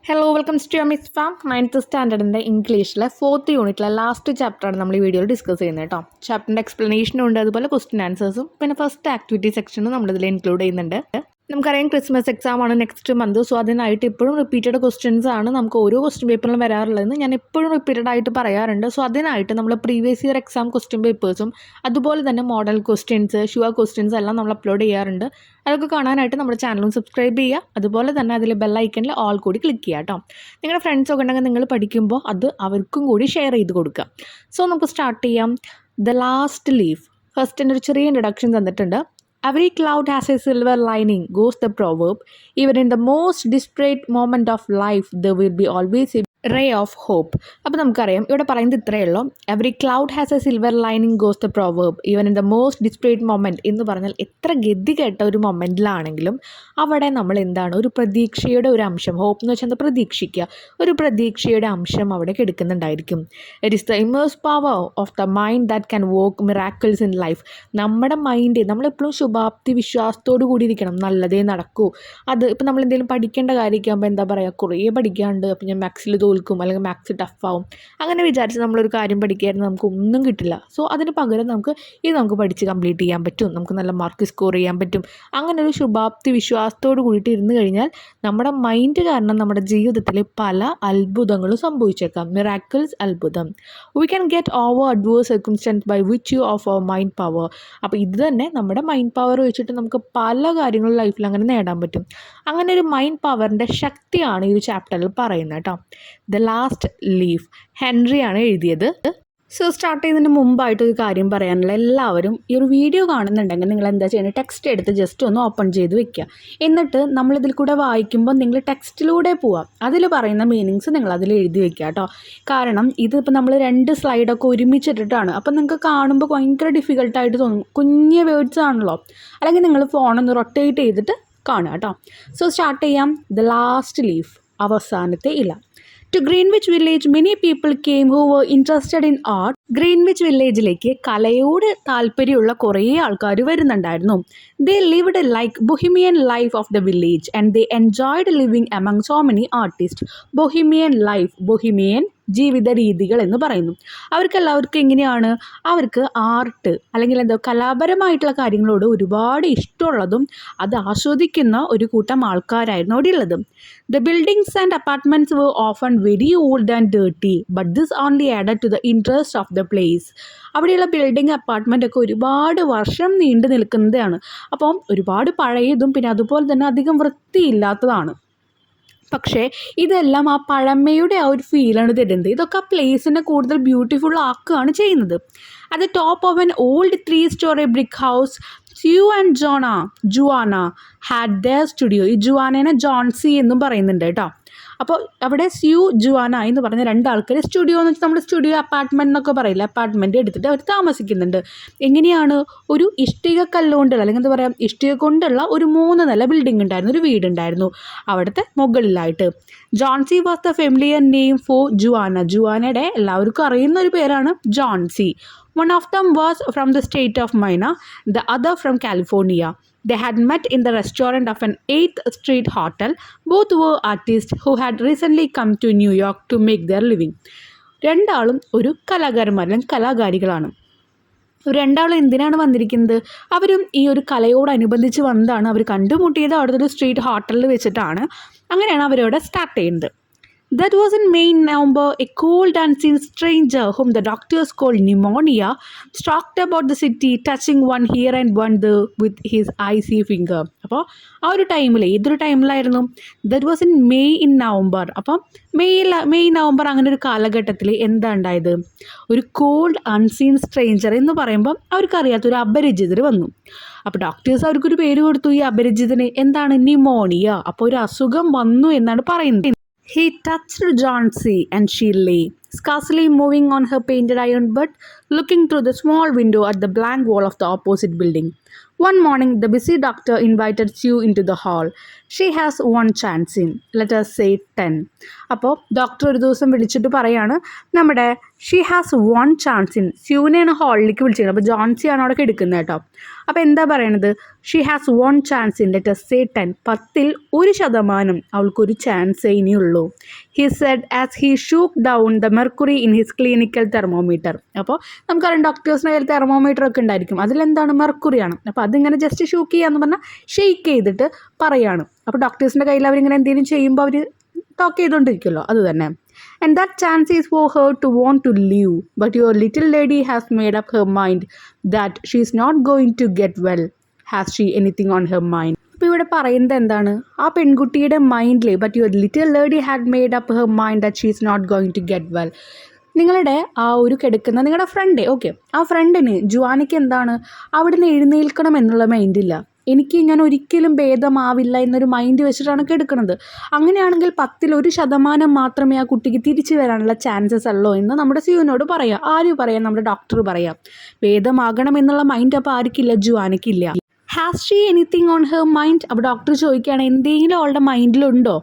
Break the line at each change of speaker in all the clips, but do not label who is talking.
Hello welcome to Aamis farm 9th സ്റ്റാൻഡേർഡിൻ്റെ ഇംഗ്ലീഷിലെ 4th യൂണിറ്റിലെ ലാസ്റ്റ് ചാപ്റ്ററാണ് നമ്മൾ ഈ വീഡിയോയിൽ ഡിസ്കസ് ചെയ്യുന്നത് കേട്ടോ. ചാപ്റ്ററിൻ്റെ എക്സ്പ്ലനേഷനും ഉണ്ട്, അതുപോലെ ക്വസ്റ്റ്യൻ ആൻസേഴ്സും പിന്നെ ഫസ്റ്റ് ആക്ടിവിറ്റി സെക്ഷനും നമ്മളിതിൽ ഇൻക്ലൂഡ് ചെയ്യുന്നുണ്ട്. നമുക്കറിയാം ക്രിസ്മസ് എക്സാം ആണ് നെക്സ്റ്റ് മന്ത്. സോ അതിനായിട്ട് ഇപ്പോഴും റിപ്പീറ്റഡ് ക്വസ്റ്റ്യൻസ് ആണ് നമുക്ക് ഓരോ ക്വസ്റ്റ്യൻ പേപ്പറിലും വരാറുള്ളതെന്ന് ഞാൻ എപ്പോഴും റിപ്പീറ്റഡ് ആയിട്ട് പറയാറുണ്ട്. സോ അതിനായിട്ട് നമ്മൾ പ്രീവിയസ് ഇയർ എക്സാം ക്വസ്റ്റ്യൻ പേപ്പേഴ്സും അതുപോലെ തന്നെ മോഡൽ ക്വസ്റ്റ്യൻസ്, ഷുവർ ക്വസ്റ്റ്യൻസ് എല്ലാം നമ്മൾ അപ്ലോഡ് ചെയ്യാറുണ്ട്. അതൊക്കെ കാണാനായിട്ട് നമ്മുടെ ചാനലും സബ്സ്ക്രൈബ് ചെയ്യുക. അതുപോലെ തന്നെ അതിൽ ബെല്ലൈക്കനിൽ ഓൾ കൂടി ക്ലിക്ക് ചെയ്യുക കേട്ടോ. നിങ്ങളുടെ ഫ്രണ്ട്സൊക്കെ ഉണ്ടെങ്കിൽ നിങ്ങൾ പഠിക്കുമ്പോൾ അത് അവർക്കും കൂടി ഷെയർ ചെയ്ത് കൊടുക്കുക. സോ നമുക്ക് സ്റ്റാർട്ട് ചെയ്യാം. The last leaf. ഫസ്റ്റിൻ്റെ ഒരു ചെറിയ ഇൻട്രഡക്ഷൻ തന്നിട്ടുണ്ട്. Every cloud has a silver lining, goes the proverb. Even in the most desperate moment of life, there will be always a ray of hope. അപ്പോൾ നമുക്കറിയാം ഇവിടെ പറയുന്നത് ഇത്രയേ ഉള്ളൂ. Every cloud has a silver lining goes the proverb even in the most desperate moment എന്ന് പറഞ്ഞാൽ എത്ര ഗതി കേട്ട ഒരു മൊമെൻറ്റിലാണെങ്കിലും അവിടെ നമ്മൾ എന്താണ് ഒരു പ്രതീക്ഷയുടെ ഒരു അംശം, ഹോപ്പ് എന്ന് വെച്ചാൽ പ്രതീക്ഷിക്കുക, ഒരു പ്രതീക്ഷയുടെ അംശം അവിടെ കിടക്കുന്നുണ്ടായിരിക്കും. It is the immense power of the mind that can work miracles in life. നമ്മുടെ മൈൻഡ് നമ്മളെപ്പോഴും ശുഭാപ്തി വിശ്വാസത്തോടു കൂടി ഇരിക്കണം, നല്ലതേ നടക്കൂ. അത് ഇപ്പം നമ്മൾ എന്തെങ്കിലും പഠിക്കേണ്ട കാര്യമൊക്കെ എന്താ പറയുക, കുറേ പഠിക്കാണ്ട് അപ്പം ഞാൻ മാത്സിൽ തോൽക്കും അല്ലെങ്കിൽ മാത്സ് ടഫാവും അങ്ങനെ വിചാരിച്ച് നമ്മളൊരു കാര്യം പഠിക്കുകയായിരുന്നു നമുക്ക് ഒന്നും കിട്ടില്ല. സോ അതിന് പകരം നമുക്ക് പഠിച്ച് കംപ്ലീറ്റ് ചെയ്യാൻ പറ്റും, നമുക്ക് നല്ല മാർക്ക് സ്കോർ ചെയ്യാൻ പറ്റും. അങ്ങനെ ഒരു ശുഭാപ്തി വിശ്വാസത്തോട് കൂടിയിട്ട് ഇരുന്ന് കഴിഞ്ഞാൽ നമ്മുടെ മൈൻഡ് കാരണം നമ്മുടെ ജീവിതത്തിൽ പല അത്ഭുതങ്ങളും സംഭവിച്ചേക്കാം. മിറാക്കിൾസ്, അത്ഭുതം. We can get over adverse circumstances by which of our mind power. അപ്പോൾ ഇത് തന്നെ നമ്മുടെ മൈൻഡ് പവർ വെച്ചിട്ട് നമുക്ക് പല കാര്യങ്ങളും ലൈഫിൽ അങ്ങനെ നേടാൻ പറ്റും. അങ്ങനെ ഒരു മൈൻഡ് പവറിൻ്റെ ശക്തിയാണ് ഈ ഒരു ചാപ്റ്ററിൽ പറയുന്നത് കേട്ടോ. ദ ലാസ്റ്റ് ലീഫ് ഹെൻറിയാണ് എഴുതിയത്. സോ സ്റ്റാർട്ട് ചെയ്യുന്നതിന് മുമ്പായിട്ട് ഒരു കാര്യം പറയാനുള്ള, എല്ലാവരും ഈ ഒരു വീഡിയോ കാണുന്നുണ്ടെങ്കിൽ നിങ്ങൾ എന്താ ചെയ്യുന്നത്, ടെക്സ്റ്റ് എടുത്ത് ജസ്റ്റ് ഒന്ന് ഓപ്പൺ ചെയ്ത് വെക്കുക. എന്നിട്ട് നമ്മളിതിൽ കൂടെ വായിക്കുമ്പോൾ നിങ്ങൾ ടെക്സ്റ്റിലൂടെ പോവാം. അതിൽ പറയുന്ന മീനിങ്സ് നിങ്ങൾ അതിൽ എഴുതി വെക്കുക കേട്ടോ. കാരണം ഇതിപ്പോൾ നമ്മൾ 2 സ്ലൈഡൊക്കെ ഒരുമിച്ചിട്ടിട്ടാണ്. അപ്പം നിങ്ങൾക്ക് കാണുമ്പോൾ ഭയങ്കര ഡിഫിക്കൽട്ടായിട്ട് തോന്നും, കുഞ്ഞ് വേർഡ്സ് ആണല്ലോ. അല്ലെങ്കിൽ നിങ്ങൾ ഫോണൊന്ന് റൊട്ടേറ്റ് ചെയ്തിട്ട് കാണുക കേട്ടോ. സോ സ്റ്റാർട്ട് ചെയ്യാം. ദ ലാസ്റ്റ് ലീഫ്, അവസാനത്തെ ഇല. To Greenwich Village, many people came who were interested in art. Greenwich വില്ലേജിലേക്ക് കലയോട് താല്പര്യമുള്ള കുറേ ആൾക്കാർ വരുന്നുണ്ടായിരുന്നു. They lived like bohemian life of the village and they enjoyed living among so many artists. Bohemian life, bohemian ജീവിത രീതികൾ എന്ന് പറയുന്നു. അവർക്കെല്ലാവർക്കും എങ്ങനെയാണ്, അവർക്ക് ആർട്ട് അല്ലെങ്കിൽ എന്താ കലാപരമായിട്ടുള്ള കാര്യങ്ങളോട് ഒരുപാട് ഇഷ്ടമുള്ളതും അത് ആസ്വദിക്കുന്ന ഒരു കൂട്ടം ആൾക്കാരായിരുന്നു അവിടെ ഉള്ളത്. The buildings and apartments were often very old and dirty, but this only added to the interest of the place. അവിടെയുള്ള ബിൽഡിംഗ്, അപ്പാർട്ട്മെൻ്റ് ഒക്കെ ഒരുപാട് വർഷം നീണ്ടു നിൽക്കുന്നതാണ്. അപ്പം ഒരുപാട് പഴയതും പിന്നെ അതുപോലെ തന്നെ അധികം വൃത്തിയില്ലാത്തതാണ്. പക്ഷേ ഇതെല്ലാം ആ പഴമയുടെ ആ ഒരു ഫീലാണ് തരുന്നത്. ഇതൊക്കെ ആ പ്ലേസിനെ കൂടുതൽ ബ്യൂട്ടിഫുൾ ആക്കുകയാണ് ചെയ്യുന്നത്. At the top of an old 3-story brick house Sue and Joanna had their studio. ഈ ജുവാനേനെ ജോൺസി എന്നും പറയുന്നുണ്ട് കേട്ടോ. അപ്പോൾ അവിടെ സ്യൂ, ജുവാന എന്ന് പറഞ്ഞ 2 ആൾക്കാർ സ്റ്റുഡിയോ എന്ന് വെച്ചാൽ നമ്മൾ സ്റ്റുഡിയോ അപ്പാർട്ട്മെൻറ്റ് എന്നൊക്കെ പറയില്ല, അപ്പാർട്ട്മെൻറ്റ് എടുത്തിട്ട് അവർ താമസിക്കുന്നുണ്ട്. എങ്ങനെയാണ്, ഒരു ഇഷ്ടിക കല്ലുകൊണ്ടുള്ള അല്ലെങ്കിൽ എന്താ പറയുക ഇഷ്ടിക കൊണ്ടുള്ള ഒരു 3 നില ബിൽഡിംഗ് ഉണ്ടായിരുന്നു, ഒരു വീടുണ്ടായിരുന്നു അവിടുത്തെ മുകളിലായിട്ട്. Johnsy was the familiar name for Joanna. ജുവാനയുടെ എല്ലാവർക്കും അറിയുന്ന ഒരു പേരാണ് Johnsy. One of them was from the state of Maine, the other from California. They had met in the restaurant of an 8th Street hotel. Both were artists who had recently come to New York to make their living. 2 ആളും ഒരു കലാകാരന്മാർ അല്ലെങ്കിൽ കലാകാരികളാണ്. 2 ആളും എന്തിനാണ് വന്നിരിക്കുന്നത്, അവരും ഈ ഒരു കലയോടനുബന്ധിച്ച് വന്നതാണ്. അവർ കണ്ടുമുട്ടിയത് അവിടുത്തെ ഒരു സ്ട്രീറ്റ് ഹോട്ടലിൽ വെച്ചിട്ടാണ്. അങ്ങനെയാണ് അവരവിടെ സ്റ്റാർട്ട് ചെയ്യുന്നത്. That was in May, November. A cold unseen stranger whom the doctors called pneumonia stalked about the city, touching one here and one there with his icy finger. അപ്പോൾ ആ ഒരു ടൈമിൽ, ഏതൊരു ടൈമിലായിരുന്നു, ദറ്റ് വാസ് ഇൻ നവംബർ. അപ്പം May November അങ്ങനെ ഒരു കാലഘട്ടത്തിൽ എന്താ ഉണ്ടായത്, ഒരു കോൾഡ് അൺസീൻ സ്ട്രേഞ്ചർ എന്ന് പറയുമ്പം അവർക്കറിയാത്തൊരു അപരിചിതർ വന്നു. അപ്പോൾ ഡോക്ടേഴ്സ് അവർക്കൊരു പേര് കൊടുത്തു ഈ അപരിചിതന്. എന്താണ്, ന്യൂമോണിയ. അപ്പോൾ ഒരു അസുഖം വന്നു എന്നാണ് പറയുന്നത്. He touched Johnsy and she lay, scarcely moving on her painted iron bed, looking through the small window at the blank wall of the opposite building. One morning, the busy doctor invited Sue into the hall.
She has 1 chance in let us say 10. അപ്പോൾ doctor ഒരു ദിവസം വിളിച്ചിട്ട് പറയാണ് നമ്മുടെ she has 1 chance in. സ്യൂനെയാണ് ഹാളിലേക്ക് വിളിച്ചിരുന്നത്. അപ്പോൾ ജോൺസിയാണ് അവിടെ എടുക്കുന്നത് കേട്ടോ. അപ്പോൾ എന്താ പറയണത്? She has 1 chance in let us say 10. 10% അവൾക്കൊരു ചാൻസേ ഇനിയുള്ളൂ. He said as he shook down the mercury in his clinical thermometer. അപ്പോൾ നമുക്കറിയാം ഡോക്ടേഴ്സിൻ്റെ കയ്യിൽ തെർമോമീറ്റർ ഒക്കെ ഉണ്ടായിരിക്കും. അതിലെന്താണ്? മെർക്കുറിയാണ്. അപ്പോൾ അതിങ്ങനെ ജസ്റ്റ് ഷൂക്ക് ചെയ്യാന്ന് പറഞ്ഞാൽ ഷെയ്ക്ക് ചെയ്തിട്ട് പറയാണ്. അപ്പോൾ ഡോക്ടേഴ്സിൻ്റെ കയ്യിൽ അവരിങ്ങനെ എന്തെങ്കിലും ചെയ്യുമ്പോൾ അവർ ടോക്ക് ചെയ്തുകൊണ്ടിരിക്കുമല്ലോ, അത് തന്നെ. And that chance is for her to want to leave. But your little lady has made up her mind that she is not going to get well. Has she anything on her mind? അപ്പോൾ ഇവിടെ പറയുന്നത് എന്താണ്? ആ പെൺകുട്ടിയുടെ മൈൻഡിൽ but your little lady had made up her mind that she is not going to get well. നിങ്ങളുടെ ആ ഒരു കിടക്കുന്ന നിങ്ങളുടെ ഫ്രണ്ട്, ഓക്കെ, ആ ഫ്രണ്ടിന് ജുവാനയ്ക്ക് എന്താണ് അവിടുന്ന് എഴുന്നേൽക്കണം എന്നുള്ള മൈൻഡില്ല. ഞാൻ ഒരിക്കലും ഭേദമാവില്ല എന്നൊരു മൈൻഡ് വെച്ചിട്ടാണ് എടുക്കുന്നത്. അങ്ങനെയാണെങ്കിൽ 10% മാത്രമേ ആ കുട്ടിക്ക് തിരിച്ചു വരാനുള്ള ചാൻസസ് ഉള്ളൂ എന്ന് നമ്മുടെ സിയുവിനോട് പറയാം. ആര് പറയാം? നമ്മുടെ ഡോക്ടർ പറയാം. ഭേദമാകണം എന്നുള്ള മൈൻഡ് അപ്പോൾ ആർക്കില്ല? ജുവാനയ്ക്കില്ല. Has she anything on her mind? അപ്പോൾ ഡോക്ടർ ചോദിക്കുകയാണ് എന്തെങ്കിലും അവളുടെ മൈൻഡിലുണ്ടോ?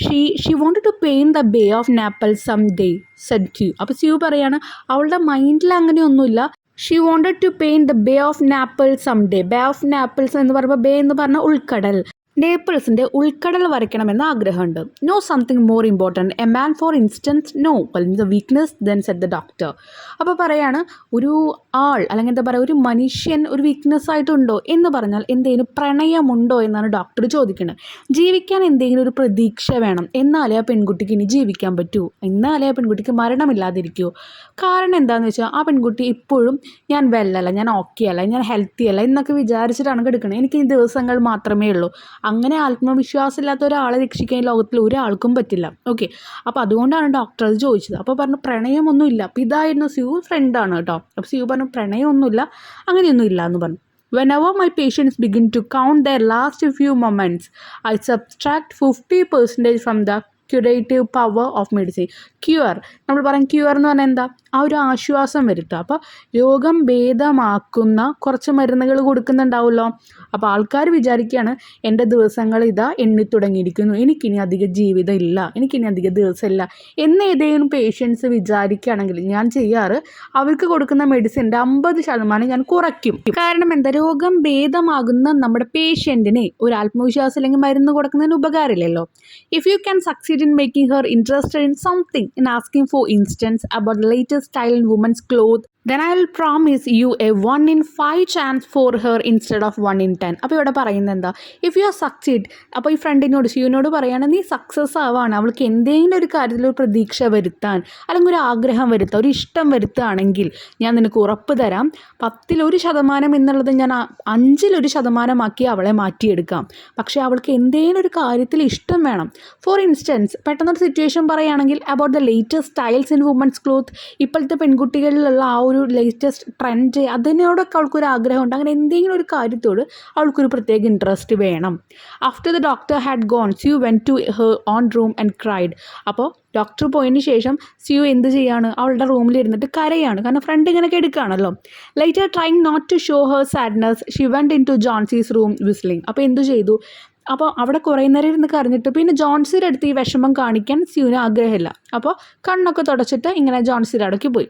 She wanted to paint the bay of Naples some day said Sue. അപ്പോൾ സ്യൂ പറയാണ് അവളുടെ മൈൻഡിൽ അങ്ങനെയൊന്നുമില്ല. She wanted to paint the bay of Naples some day. Bay of Naples എന്ന് പറയുമ്പോൾ ബേ എന്ന് പറഞ്ഞാൽ ഉൾക്കടൽ. നേപ്പിൾസിൻ്റെ ഉൾക്കടൽ വരയ്ക്കണമെന്ന് ആഗ്രഹമുണ്ട്. No something more important a man for instance no the weakness then said the doctor. അപ്പോൾ പറയാണ് ഒരു ആൾ അല്ലെങ്കിൽ എന്താ പറയുക ഒരു മനുഷ്യൻ ഒരു വീക്ക്നെസ് ആയിട്ടുണ്ടോ എന്ന് പറഞ്ഞാൽ എന്തെങ്കിലും പ്രണയമുണ്ടോ എന്നാണ് ഡോക്ടർ ചോദിക്കുന്നത്. ജീവിക്കാൻ എന്തെങ്കിലും ഒരു പ്രതീക്ഷ വേണം, എന്നാലേ ആ പെൺകുട്ടിക്ക് ഇനി ജീവിക്കാൻ പറ്റൂ, എന്നാലേ ആ പെൺകുട്ടിക്ക് മരണമില്ലാതിരിക്കൂ. കാരണം എന്താണെന്ന് വെച്ചാൽ ആ പെൺകുട്ടി ഇപ്പോഴും ഞാൻ വെല്ലല്ല, ഞാൻ ഓക്കെ അല്ല, ഞാൻ ഹെൽത്തി അല്ല എന്നൊക്കെ വിചാരിച്ചിട്ടാണ് കിടക്കുന്നത്. എനിക്ക് ഈ ദിവസങ്ങൾ മാത്രമേ ഉള്ളൂ. അങ്ങനെ ആത്മവിശ്വാസമില്ലാത്ത ഒരാളെ രക്ഷിക്കാൻ ലോകത്തിൽ ഒരാൾക്കും പറ്റില്ല. ഓക്കെ, അപ്പോൾ അതുകൊണ്ടാണ് ഡോക്ടർ അത് ചോദിച്ചത്. അപ്പോൾ പറഞ്ഞു പ്രണയമൊന്നുമില്ല. അപ്പോൾ ഇതായിരുന്നു സ്യൂ ഫ്രണ്ടാണ് കേട്ടോ. അപ്പോൾ സ്യൂ പറഞ്ഞു പ്രണയമൊന്നുമില്ല, അങ്ങനെയൊന്നും ഇല്ല എന്ന് പറഞ്ഞു. Whenever my patients begin to count their last few moments, I subtract 50% from the curative power of medicine. Cure നമ്മൾ പറയും, ക്യൂർ എന്ന് പറഞ്ഞാൽ എന്താ? ആ ഒരു ആശ്വാസം വരുത്തുക. അപ്പോൾ രോഗം ഭേദമാക്കുന്ന കുറച്ച് മരുന്നുകൾ കൊടുക്കുന്നുണ്ടാവുമല്ലോ. അപ്പോൾ ആൾക്കാർ വിചാരിക്കുകയാണ് എൻ്റെ ദിവസങ്ങൾ ഇതാ എണ്ണി തുടങ്ങിയിരിക്കുന്നു, എനിക്കിനി അധിക ജീവിതം ഇല്ല, എനിക്കിനി അധിക ദിവസമില്ല എന്ന് ഏതെങ്കിലും പേഷ്യൻസ് വിചാരിക്കുകയാണെങ്കിൽ ഞാൻ ചെയ്യാറ് അവർക്ക് കൊടുക്കുന്ന മെഡിസിൻ്റെ 50% ഞാൻ കുറയ്ക്കും. കാരണം എന്താ? രോഗം ഭേദമാകുന്ന നമ്മുടെ പേഷ്യൻറ്റിന് ഒരു ആത്മവിശ്വാസം അല്ലെങ്കിൽ മരുന്ന് കൊടുക്കുന്നതിന് ഉപകാരമില്ലല്ലോ. If you can succeed in making her interested in something, in asking for instance about the latest style in women's clothes, then I will promise you a 1 in 5 chance for her instead of 1 in 10. അപ്പോൾ ഇവിടെ പറയുന്നത് എന്താ? If you are succeed, അപ്പോൾ ഈ ഫ്രണ്ടിനോട് ഷിയുനോട് പറയുകയാണ് നീ success ആവാണ്, അവൾക്ക് എന്തെങ്കിലും ഒരു കാര്യത്തിൽ ഒരു പ്രതീക്ഷ വരുത്താൻ അല്ലെങ്കിൽ ഒരു ആഗ്രഹം വരുത്താൻ ഒരു ഇഷ്ടം വരുത്തുകയാണെങ്കിൽ ഞാൻ നിനക്ക് ഉറപ്പ് തരാം 10% എന്നുള്ളത് ഞാൻ 5% അവളെ മാറ്റിയെടുക്കാം. പക്ഷേ അവൾക്ക് എന്തെങ്കിലും ഒരു കാര്യത്തിൽ ഇഷ്ടം വേണം. ഫോർ ഇൻസ്റ്റൻസ് പെട്ടെന്നൊരു സിറ്റുവേഷൻ പറയുകയാണെങ്കിൽ about the latest styles in women's cloth, ഇപ്പോഴത്തെ പെൺകുട്ടികളിലുള്ള ആ ഒരു ലേറ്റസ്റ്റ് ട്രെൻഡ് അതിനോടൊക്കെ അവൾക്കൊരു ആഗ്രഹമുണ്ട്. അങ്ങനെ എന്തെങ്കിലും ഒരു കാര്യത്തോട് അവൾക്കൊരു പ്രത്യേക ഇൻട്രസ്റ്റ് വേണം. After the doctor had gone Sue went to her own room and cried. അപ്പോൾ ഡോക്ടർ പോയതിന് ശേഷം സ്യൂ എന്ത് ചെയ്യാണ്? അവളുടെ റൂമിലിരുന്നിട്ട് കരയാണ്. കാരണം ഫ്രണ്ട് ഇങ്ങനെ എടുക്കുകയാണല്ലോ. Later trying not to show her sadness she went into Johnsy's room whistling. അപ്പോൾ എന്തു ചെയ്തു? അപ്പോൾ അവിടെ കുറേ നേരം ഇരുന്ന് കരഞ്ഞിട്ട് പിന്നെ ജോൺസിയുടെ അടുത്ത് ഈ വിഷമം കാണിക്കാൻ സ്യൂവിന് ആഗ്രഹമില്ല. അപ്പോൾ കണ്ണൊക്കെ തുടച്ചിട്ട് ഇങ്ങനെ ജോൺസിയുടെ അവിടേക്ക് പോയി.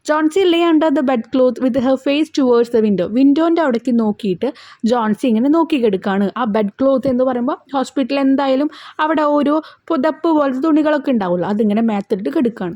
Johnsy lay under the bed clothes with her face towards the window. വിൻഡോൻ്റെ അവിടേക്ക് നോക്കിയിട്ട് ജോൺസി ഇങ്ങനെ നോക്കി കിടക്കുകയാണ്. ആ ബെഡ് ക്ലോത്ത് എന്ന് പറയുമ്പോൾ ഹോസ്പിറ്റലിൽ എന്തായാലും അവിടെ ഓരോ പുതപ്പ് പോലത്തെ തുണികളൊക്കെ ഉണ്ടാവുമല്ലോ, അതിങ്ങനെ മേത്തിട്ട് കിടക്കുകയാണ്.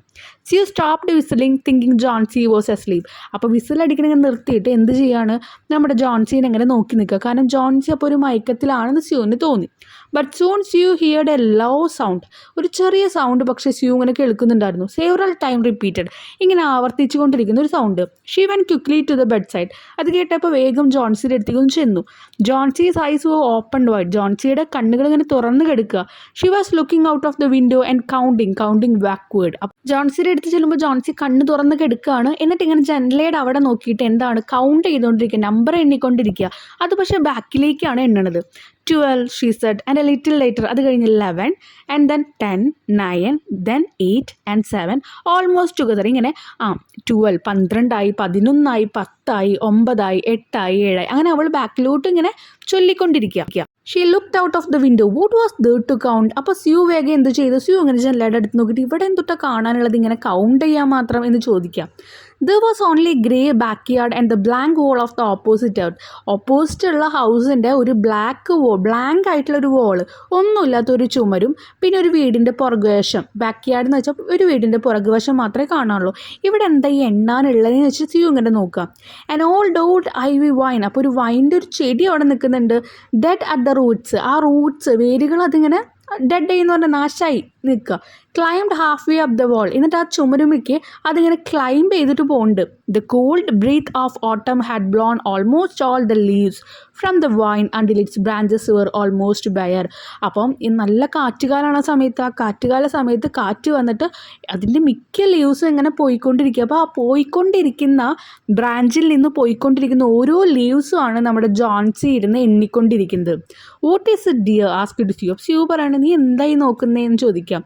Sue stopped whistling thinking Johnsy was asleep. അപ്പോൾ വിസിലടിക്കണമെങ്കിൽ നിർത്തിയിട്ട് എന്ത് ചെയ്യാണ്? നമ്മുടെ ജോൺസീനെ ഇങ്ങനെ നോക്കി നിൽക്കുക. കാരണം ജോൺസി അപ്പോൾ ഒരു മയക്കത്തിലാണെന്ന് സ്യൂവിന് തോന്നി. But soon Sue heard a low sound. ഒരു ചെറിയ സൗണ്ട് പക്ഷേ സ്യൂ ഇങ്ങനെ കേൾക്കുന്നുണ്ടായിരുന്നു. സെവറൽ ടൈം റിപ്പീറ്റഡ്, ഇങ്ങനെ ആവർത്തിച്ചു കൊണ്ടിരിക്കുന്ന ഒരു sound. She went quickly to the bedside. അത് കേട്ടപ്പോൾ വേഗം ജോൺസിയുടെ അടുത്തേക്ക് ചെന്നു. Johnsy's eyes were open wide. ജോൺസിയുടെ കണ്ണുകൾ ഇങ്ങനെ തുറന്ന് കിടക്കുക. She was looking out of the window and counting backward. ജോൺസിയുടെ അടുത്ത് ചെല്ലുമ്പോൾ ജോൺസി കണ്ണ് തുറന്ന് കിടക്കുകയാണ്. എന്നിട്ട് ഇങ്ങനെ ജനലയുടെ അവിടെ നോക്കിയിട്ട് എന്താണ് കൗണ്ട് ചെയ്തുകൊണ്ടിരിക്കുക, നമ്പർ എണ്ണിക്കൊണ്ടിരിക്കുക. അത് പക്ഷേ ബാക്കിലേക്കാണ് എണ്ണണത്. 12 she said, and a little later അത് കഴിഞ്ഞ് 11 and then 10, 9, then 8 and 7 almost together. ഇങ്ങനെ 12 12 11 10 9 8 7 അങ്ങനെ അവൾ ബാക്കിലോട്ട് ഇങ്ങനെ ചൊല്ലിക്കൊണ്ടിരിക്കുക. She looked out of the window. What was there to count? അപ്പോൾ സ്യൂ വേഗം എന്ത് ചെയ്തു? സ്യൂ ഇങ്ങനെ ജനലയുടെ അടുത്ത് നോക്കിയിട്ട് ഇവിടെ എന്തുട്ടാ കാണാനുള്ളത്, ഇങ്ങനെ കൗണ്ട് ചെയ്യാൻ മാത്രം എന്ന് ചോദിക്കാം. There was only grey backyard and the blank wall of the opposite out. Opposite ഉള്ള ഹൗസിൻ്റെ ഒരു ബ്ലാങ്ക് ആയിട്ടുള്ള ഒരു വോള്, ഒന്നുമില്ലാത്തൊരു ചുമരും, പിന്നെ ഒരു വീടിൻ്റെ പുറകുവശം. ബാക്ക്യാർഡ് എന്ന് വെച്ചാൽ ഒരു വീടിൻ്റെ പുറകുവശം മാത്രമേ കാണാനുള്ളൂ. ഇവിടെ എന്താ ഈ എണ്ണാനുള്ളതെന്ന് വെച്ചാൽ സ്യൂ ഇങ്ങനെ നോക്കാം. And old old ivy vine. അപ്പോൾ ഒരു വൈൻ്റെ ഒരു ചെടി അവിടെ നിൽക്കുന്നുണ്ട്. Dead at the roots. ആ റൂട്ട്സ് വേരുകൾ അതിങ്ങനെ ഡെഡ് എന്ന് പറഞ്ഞാൽ നാശമായി നിൽക്കുക. Climbed half way up the wall. എന്നിട്ട് ആ ചുമരുമിക്ക് അതിങ്ങനെ ക്ലൈംബ് ചെയ്തിട്ട് പോകുന്നുണ്ട്. The cold breath of autumn had blown almost all the leaves from the vine until its branches were almost bare. അപ്പം ഈ നല്ല കാറ്റുകാലാണ് ആ സമയത്ത്. ആ കാറ്റുകാല സമയത്ത് കാറ്റ് വന്നിട്ട് അതിൻ്റെ മിക്ക ലീവ്സും ഇങ്ങനെ പോയിക്കൊണ്ടിരിക്കുക. അപ്പോൾ ആ പോയിക്കൊണ്ടിരിക്കുന്ന ബ്രാഞ്ചിൽ നിന്ന് പോയിക്കൊണ്ടിരിക്കുന്ന ഓരോ ലീവ്സും ആണ് നമ്മുടെ ജോൺസി ഇരുന്ന് എണ്ണിക്കൊണ്ടിരിക്കുന്നത്. What is it dear asked Sue. Sue പറയണത് നീ എന്തായി നോക്കുന്നതെന്ന് ചോദിക്കാം.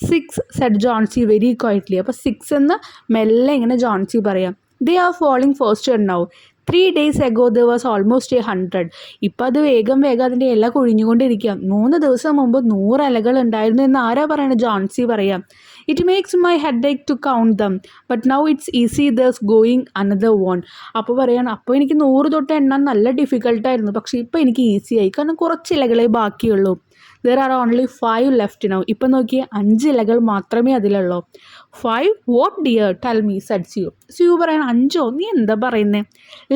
6 സെഡ് ജോൺസി വെരി ക്വയറ്റ്ലി. അപ്പോൾ 6 എന്ന് മെല്ലെ ഇങ്ങനെ ജോൺസി പറയാം. They are falling faster now. 3 days ago there was almost 100. ഇപ്പം അത് വേഗം അതിൻ്റെ ഇല കൊഴിഞ്ഞുകൊണ്ടിരിക്കുക. 3 ദിവസം മുമ്പ് 100 ഇലകൾ ഉണ്ടായിരുന്നു എന്ന് ആരാ പറയണത്? ജോൺസി പറയാം. It makes my head ache to count them but now it's easy there's going another one. അപ്പോൾ പറയാണ്, അപ്പോൾ എനിക്ക് 100 തൊട്ട് എണ്ണാൻ നല്ല ഡിഫിക്കൽട്ടായിരുന്നു, പക്ഷേ ഇപ്പോൾ എനിക്ക് ഈസിയായി, കാരണം കുറച്ച് ഇലകളെ ബാക്കിയുള്ളൂ. There are only 5 left now. ഇപ്പം നോക്കിയേ 5 ഇലകൾ മാത്രമേ അതിലുള്ളൂ. 5 what dear tell me said Sue. Sue പറയണം, 5 നീ എന്താ പറയുന്നത്?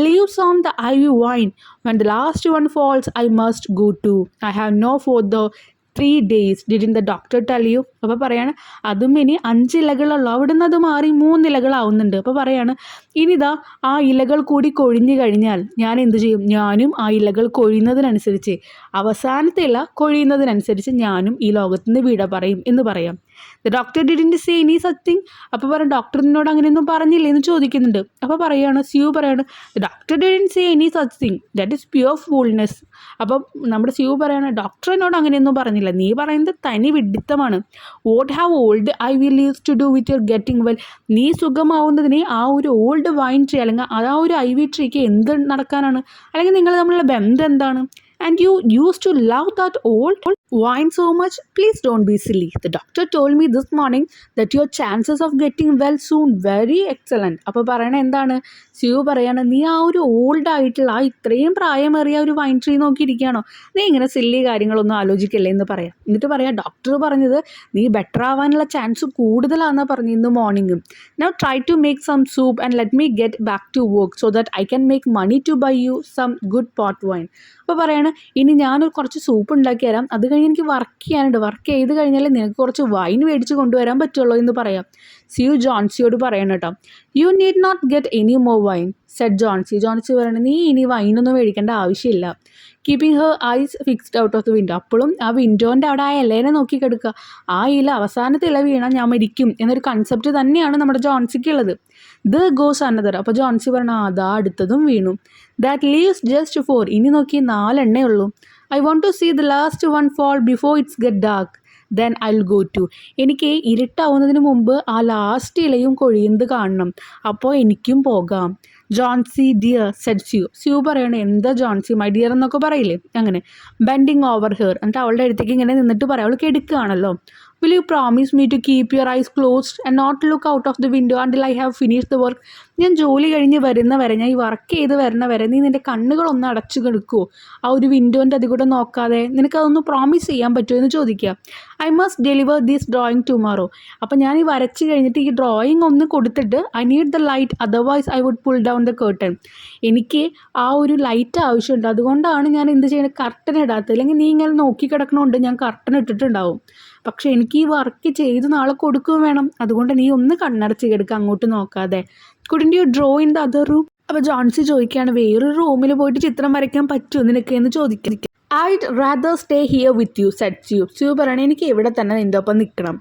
Leaves on the ivy vine when the last one falls I must go too. I have know for the 3 days. Didn't the doctor tell you. അപ്പോൾ പറയാണ്, അതും ഇനി 5 ഇലകളുള്ളൂ, അവിടെ നിന്ന് അത് മാറി 3 ഇലകളാവുന്നുണ്ട്. അപ്പോൾ പറയാണ്, ഇനിതാ ആ ഇലകൾ കൂടി കൊഴിഞ്ഞു കഴിഞ്ഞാൽ ഞാൻ എന്ത് ചെയ്യും? ഞാനും ആ ഇലകൾ കൊഴിയുന്നതിനനുസരിച്ച്, അവസാനത്തെ ഇല കൊഴിയുന്നതിനനുസരിച്ച് ഞാനും ഈ ലോകത്തുനിന്ന് വിട പറയും എന്ന് പറയാം. The doctor didn't say any such thing. അപ്പോൾ പറയാം, ഡോക്ടർ നിന്നോട് അങ്ങനെയൊന്നും പറഞ്ഞില്ലേ എന്ന് ചോദിക്കുന്നുണ്ട്. അപ്പോൾ പറയാണ്, സ്യൂ പറയാണ്, the doctor didn't say any such thing, that is pure foolishness. അപ്പം നമ്മുടെ സ്യൂ പറയാണ്, ഡോക്ടർ എന്നോട് അങ്ങനെയൊന്നും പറഞ്ഞില്ല, നീ പറയുന്നത് തനി വിഡിത്തമാണ്. What have old ivy leaves to do with your getting well. നീ സുഖമാവുന്നതിന് ആ ഒരു ഓൾഡ് വൈൻ ട്രീ അല്ലെങ്കിൽ ആ ഒരു ഐവി ട്രീക്ക് എന്ത് നടക്കാനാണ്? അല്ലെങ്കിൽ നിങ്ങൾ തമ്മിലുള്ള ബന്ധം എന്താണ്? And you used to love that old wine so much. Please don't be silly. The doctor told me this morning that your chances of getting well soon very excellent. അപ്പോൾ പറയണ എന്താണ്? സ്യൂ പറയാണ്, നീ ആ ഒരു ഓൾഡ് ആയിട്ടുള്ള ആ ഇത്രയും പ്രായമേറിയ ഒരു വൈൻ ട്രീ നോക്കിയിരിക്കുകയാണോ? നീ ഇങ്ങനെ സില്ലി കാര്യങ്ങളൊന്നും ആലോചിക്കല്ലേ എന്ന് പറയാം. എന്നിട്ട് പറയാം, ഡോക്ടർ പറഞ്ഞത് നീ ബെറ്റർ ആവാനുള്ള ചാൻസ് കൂടുതലാണെന്നാണ് പറഞ്ഞു ഇന്ന് മോർണിംഗും. Now try to make some soup and let me get back to work so that I can make money to buy you some good pot wine. അപ്പോൾ പറയാണ്, ഇനി ഞാനൊരു കുറച്ച് സൂപ്പ് ഉണ്ടാക്കി തരാം, അത് കഴിഞ്ഞ് എനിക്ക് വർക്ക് ചെയ്യാനുണ്ട്, വർക്ക് ചെയ്ത് കഴിഞ്ഞാൽ നിനക്ക് കുറച്ച് വൈൻ മേടിച്ച് കൊണ്ടുവരാൻ പറ്റുള്ളൂ എന്ന് പറയാം. സ്യൂ ജോൺസിയോട് പറയണം കേട്ടോ. You need not get any more wine said Johnsy. Johnsy പറയണത്, നീ ഇനി വൈനൊന്നും മേടിക്കേണ്ട ആവശ്യമില്ല. Keeping her eyes fixed out of the window. അപ്പോഴും ആ വിൻഡോൻ്റെ അവിടെ ആ ഇലേനെ നോക്കി കിടക്കുക. ആ ഇല അവസാനത്തെ ഇല വീണാൽ ഞാൻ മരിക്കും എന്നൊരു കൺസെപ്റ്റ് തന്നെയാണ് നമ്മുടെ ജോൺസിക്കുള്ളത്. The goes another. അപ്പോൾ ജോൺസി പറഞ്ഞ, അതാ അടുത്തതും വീണു. That leaves just 4. ഇനി നോക്കി 4 എണ്ണേ ഉള്ളൂ. I want to see the last one fall before it's get dark. Then I will go too. എനിക്ക് ഇരുട്ടാവുന്നതിന് മുമ്പ് ആ ലാസ്റ്റ് ഇലയും കൊഴിയുന്നത് കാണണം, അപ്പോൾ എനിക്കും പോകാം. Johnsy dear said Sue. Sue പറയണേ, എന്താ ജോൺസി മൈ ഡിയർ എന്നൊക്കെ പറയില്ലേ, അങ്ങനെ. Bending over her. എന്നിട്ട് അവളുടെ അടുത്തേക്ക് ഇങ്ങനെ നിന്നിട്ട് പറയാം, അവൾ കെടുക്കുകയാണല്ലോ. Will you promise me to keep your eyes closed and not look out of the window until I have finished the work. ഞാൻ ജോലി കഴിഞ്ഞ് വരുന്ന വരെ, ഞാൻ ഈ വർക്ക് ചെയ്ത് വരുന്ന വരെ നീ നിൻ്റെ കണ്ണുകളൊന്ന് അടച്ചു കിടക്കുമോ? ആ ഒരു വിൻഡോൻ്റെ അതിൽ കൂടെ നോക്കാതെ നിനക്കതൊന്ന് പ്രോമിസ് ചെയ്യാൻ പറ്റുമോ എന്ന് ചോദിക്കുക. I must deliver this drawing tomorrow. അപ്പം ഞാൻ ഈ വരച്ച് കഴിഞ്ഞിട്ട് ഈ ഡ്രോയിങ് ഒന്ന് കൊടുത്തിട്ട് I need the light otherwise I would pull down the curtain. എനിക്ക് ആ ഒരു ലൈറ്റ് ആവശ്യമുണ്ട്, അതുകൊണ്ടാണ് ഞാൻ എന്ത് ചെയ്യണത്, കർട്ടൻ ഇടാത്തത്. അല്ലെങ്കിൽ നീ ഇങ്ങനെ നോക്കി കിടക്കണോണ്ട് ഞാൻ കർട്ടൻ ഇട്ടിട്ടുണ്ടാവും, പക്ഷേ എനിക്ക് ഈ വർക്ക് ചെയ്ത് നാളെ കൊടുക്കുകയും വേണം, അതുകൊണ്ട് നീ ഒന്ന് കണ്ണടച്ച് കിടക്കുക, അങ്ങോട്ട് നോക്കാതെ. Couldn't U draw in the other room. അപ്പോൾ ജോൺസി ചോദിക്കുകയാണ്, വേറൊരു റൂമിൽ പോയിട്ട് ചിത്രം വരയ്ക്കാൻ പറ്റുമോ നിനക്ക് എന്ന് ചോദിക്കുക. I'd rather stay here with you, said Sue. Sue പറയണേ, എനിക്ക് ഇവിടെ തന്നെ നിൻ്റെ ഒപ്പം നിൽക്കണം.